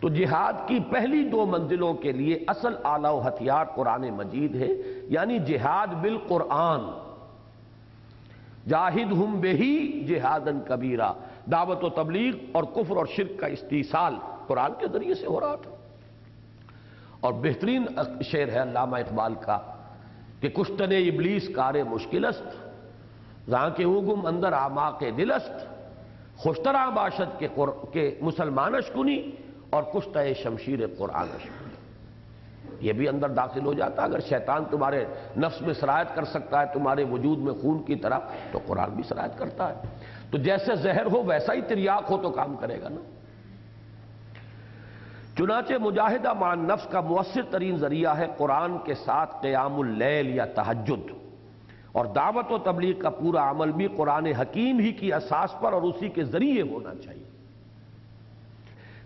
تو جہاد کی پہلی 2 منزلوں کے لیے اصل آلہ و ہتھیار قرآن مجید ہے, یعنی جہاد بالقرآن. جاہدہم بہی جہادن کبیرہ, دعوت و تبلیغ اور کفر اور شرک کا استیصال قرآن کے ذریعے سے ہو رہا تھا. اور بہترین شعر ہے علامہ اقبال کا کہ کشتن ابلیس کار مشکل است, زاں کے اوگم اندر اعماق دل است, خوشترا باشد کے مسلمانش کنی اور کشتہ شمشیر قرآنش کنی. یہ بھی اندر داخل ہو جاتا. اگر شیطان تمہارے نفس میں سرایت کر سکتا ہے تمہارے وجود میں خون کی طرح, تو قرآن بھی سرایت کرتا ہے. تو جیسے زہر ہو ویسا ہی تریاق ہو تو کام کرے گا نا. چنانچہ مجاہدہ مع نفس کا مؤثر ترین ذریعہ ہے قرآن کے ساتھ قیام اللیل یا تہجد, اور دعوت و تبلیغ کا پورا عمل بھی قرآن حکیم ہی کی اساس پر اور اسی کے ذریعے ہونا چاہیے.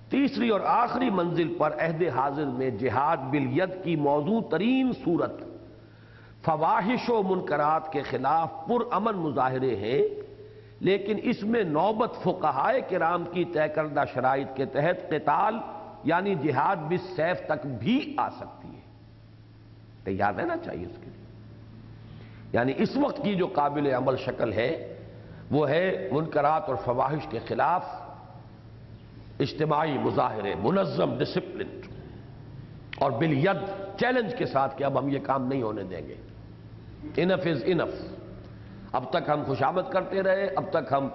تیسری اور آخری منزل پر عہد حاضر میں جہاد بالید کی موضوع ترین صورت فواحش و منکرات کے خلاف پرامن مظاہرے ہیں, لیکن اس میں نوبت فقہائے کرام کی طے کردہ شرائط کے تحت قتال یعنی جہاد بالسیف تک بھی آ سکتی ہے. تیار رہنا چاہیے اس کے لیے. یعنی اس وقت کی جو قابل عمل شکل ہے وہ ہے منکرات اور فواحش کے خلاف اجتماعی مظاہرے, منظم, ڈسپلن, اور بالید چیلنج کے ساتھ کہ اب ہم یہ کام نہیں ہونے دیں گے. انف از انف. اب تک ہم خوشامد کرتے رہے، اب تک ہم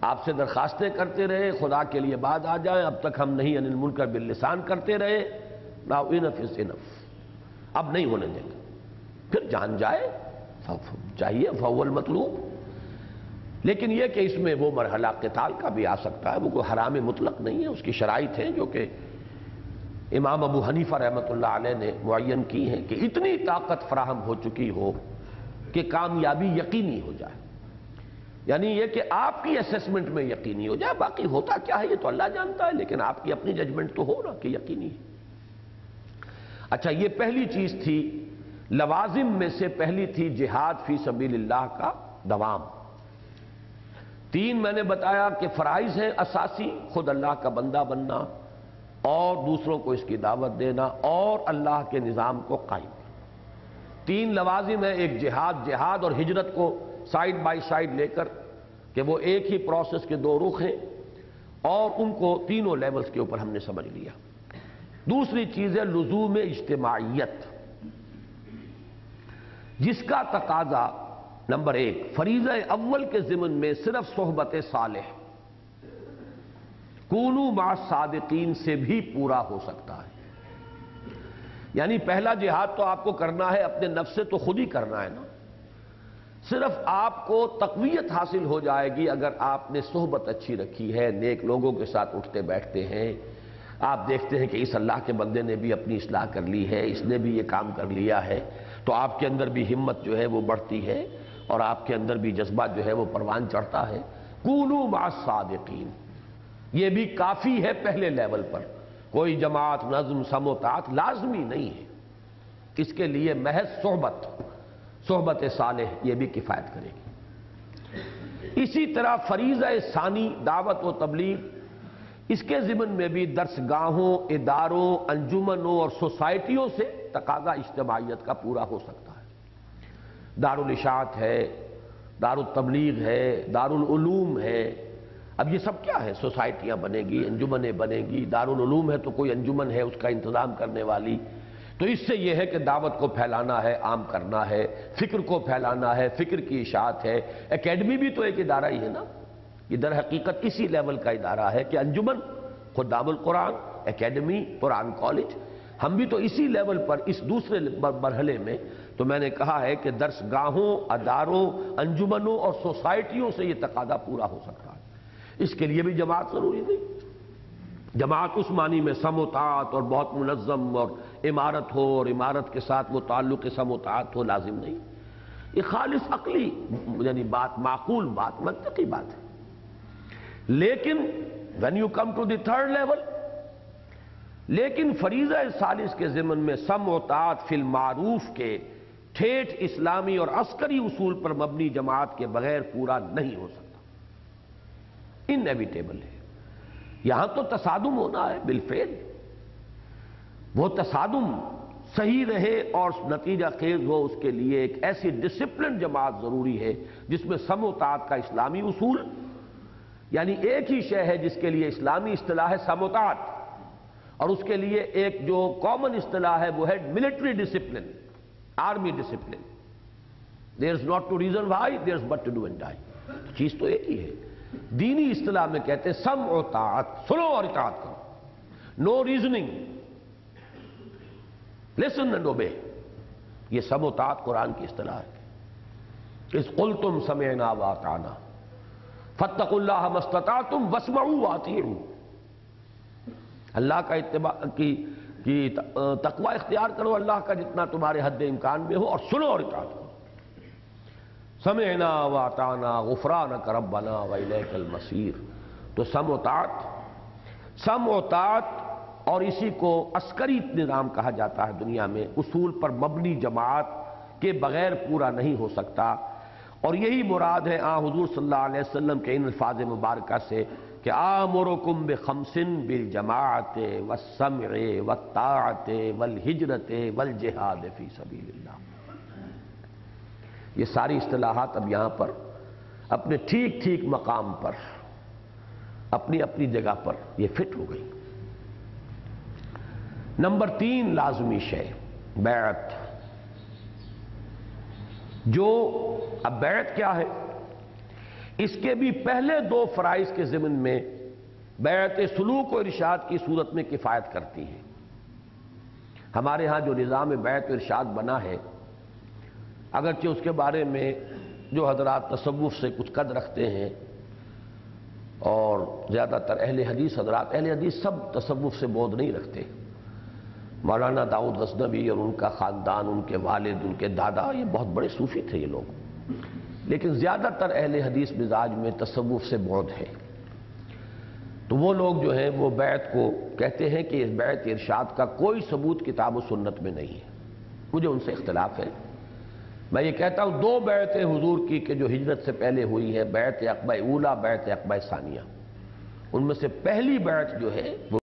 آپ سے درخواستیں کرتے رہے خدا کے لیے بعد آ جائیں، اب تک ہم نہیں عن المنکر باللسان کرتے رہے. ناؤ انف از انف. اب نہیں ہونے دیں گے. پھر جان جائے چاہیے فاول مطلوب. لیکن یہ کہ اس میں وہ مرحلہ قتال کا بھی آ سکتا ہے، وہ کوئی حرام مطلق نہیں ہے، اس کی شرائط ہیں جو کہ امام ابو حنیفہ رحمۃ اللہ علیہ نے معین کی ہیں کہ اتنی طاقت فراہم ہو چکی ہو کہ کامیابی یقینی ہو جائے. یعنی یہ کہ آپ کی اسیسمنٹ میں یقینی ہو جائے، باقی ہوتا کیا ہے یہ تو اللہ جانتا ہے، لیکن آپ کی اپنی ججمنٹ تو ہو نا کہ یقینی ہے. اچھا، یہ پہلی چیز تھی. لوازم میں سے پہلی تھی جہاد فی سبیل اللہ کا دوام. 3 میں نے بتایا کہ فرائض ہیں اساسی: خود اللہ کا بندہ بننا، اور دوسروں کو اس کی دعوت دینا، اور اللہ کے نظام کو قائم کرنا. 3 لوازم ہیں. ایک جہاد اور ہجرت کو سائیڈ بائی سائیڈ لے کر کہ وہ ایک ہی پروسیس کے 2 رخ ہیں، اور ان کو تینوں لیولز کے اوپر ہم نے سمجھ لیا. دوسری چیز ہے لزوم اجتماعیت، جس کا تقاضا نمبر 1 فریضہ اول کے ضمن میں صرف صحبت صالح کونوا مع الصادقین سے بھی پورا ہو سکتا ہے. یعنی پہلا جہاد تو آپ کو کرنا ہے، اپنے نفس سے تو خود ہی کرنا ہے نا. صرف آپ کو تقویت حاصل ہو جائے گی اگر آپ نے صحبت اچھی رکھی ہے، نیک لوگوں کے ساتھ اٹھتے بیٹھتے ہیں. آپ دیکھتے ہیں کہ اس اللہ کے بندے نے بھی اپنی اصلاح کر لی ہے، اس نے بھی یہ کام کر لیا ہے، تو آپ کے اندر بھی ہمت جو ہے وہ بڑھتی ہے، اور آپ کے اندر بھی جذبہ جو ہے وہ پروان چڑھتا ہے. کونوا مع الصادقین، یہ بھی کافی ہے پہلے لیول پر. کوئی جماعت، نظم، سم و طاعت لازمی نہیں ہے. اس کے لیے محض صحبت صالح یہ بھی کفایت کرے گی. اسی طرح فریضہ ثانی دعوت و تبلیغ، اس کے ضمن میں بھی درس گاہوں، اداروں، انجمنوں اور سوسائٹیوں سے تقاضا اجتماعیت کا پورا ہو سکتا ہے. دارالاشاعت ہے، دارالتبلیغ ہے، دارالعلوم ہے. اب یہ سب کیا ہے؟ سوسائٹیاں بنے گی، انجمنیں بنے گی. دارالعلوم ہے تو کوئی انجمن ہے اس کا انتظام کرنے والی. تو اس سے یہ ہے کہ دعوت کو پھیلانا ہے، عام کرنا ہے، فکر کو پھیلانا ہے، فکر کی اشاعت ہے. اکیڈمی بھی تو ایک ادارہ ہی ہے نا. یہ در حقیقت اسی لیول کا ادارہ ہے کہ انجمن، خدام القرآن، اکیڈمی، قرآن کالج، ہم بھی تو اسی لیول پر اس دوسرے مرحلے میں. تو میں نے کہا ہے کہ درس گاہوں، اداروں، انجمنوں اور سوسائٹیوں سے یہ تقاضا پورا ہو سکتا ہے. اس کے لیے بھی جماعت ضروری نہیں. جماعت اس معنی میں سم و طاعت اور بہت منظم اور عمارت ہو، اور عمارت کے ساتھ وہ تعلق سم و طاعت ہو، لازم نہیں. یہ خالص عقلی یعنی بات، معقول بات، منطقی بات ہے. لیکن when you come to the third level، لیکن فریضہ ثالث کے ضمن میں سم و طاعت فی المعروف کے ٹھیٹھ اسلامی اور عسکری اصول پر مبنی جماعت کے بغیر پورا نہیں ہو سکتا. انیویٹیبل ہے. یہاں تو تصادم ہونا ہے بالفعل. وہ تصادم صحیح رہے اور نتیجہ خیز ہو، اس کے لیے ایک ایسی ڈسپلن جماعت ضروری ہے جس میں سم و طاعت کا اسلامی اصول، یعنی ایک ہی شے ہے جس کے لیے اسلامی اصطلاح ہے سم و طاعت، اور اس کے لیے ایک جو کامن اصطلاح ہے وہ ہے military discipline, army discipline. There is not to reason why, there is but to do and die. چیز تو ایک ہی ہے. دینی اصطلاح میں کہتے ہیں سم و طاعت، سنو اور اطاعت کرو. نو ریزننگ، لسن اینڈ اوبے. یہ سم و طاعت قرآن کی اصطلاح ہے. اذ قلتم سمعنا واطعنا فاتقوا اللہ ما استطعتم واسمعوا واطیعوا. اللہ کا اتباع کی تقوی اختیار کرو، اللہ کا جتنا تمہارے حد امکان میں ہو، اور سنو اور اطاعت کرو. سمعنا واطعنا غفرانک ربنا والیک المصیر. تو سم و طاعت اور اسی کو عسکری نظام کہا جاتا ہے دنیا میں، اصول پر مبنی جماعت کے بغیر پورا نہیں ہو سکتا. اور یہی مراد ہے حضور صلی اللہ علیہ وسلم کے ان الفاظ مبارکہ سے کہ آمرکم بخمس بالجماعت والسمع والطاعت والہجرت والجہاد فی سبیل اللہ. یہ ساری اصطلاحات اب یہاں پر اپنے ٹھیک ٹھیک مقام پر، اپنی اپنی جگہ پر یہ فٹ ہو گئی. نمبر 3 لازمی شے بیعت. جو اب بیعت کیا ہے، اس کے بھی پہلے 2 فرائض کے ضمن میں بیعت سلوک و ارشاد کی صورت میں کفایت کرتی ہے. ہمارے ہاں جو نظام بیعت و ارشاد بنا ہے، اگرچہ اس کے بارے میں جو حضرات تصوف سے کچھ قد رکھتے ہیں اور زیادہ تر اہل حدیث حضرات، اہل حدیث سب تصوف سے بودھ نہیں رکھتے. مولانا داؤد غزنوی اور ان کا خاندان، ان کے والد، ان کے دادا، یہ بہت بڑے صوفی تھے یہ لوگ، لیکن زیادہ تر اہل حدیث مزاج میں تصوف سے بودھ ہے. تو وہ لوگ جو ہیں وہ بیعت کو کہتے ہیں کہ اس بیعت ارشاد کا کوئی ثبوت کتاب و سنت میں نہیں ہے. مجھے ان سے اختلاف ہے. میں یہ کہتا ہوں 2 بیعتیں حضور کی کہ جو ہجرت سے پہلے ہوئی ہے، بیعت عقبہ اولا، بیعت عقبہ ثانیہ، ان میں سے پہلی بیعت جو ہے وہ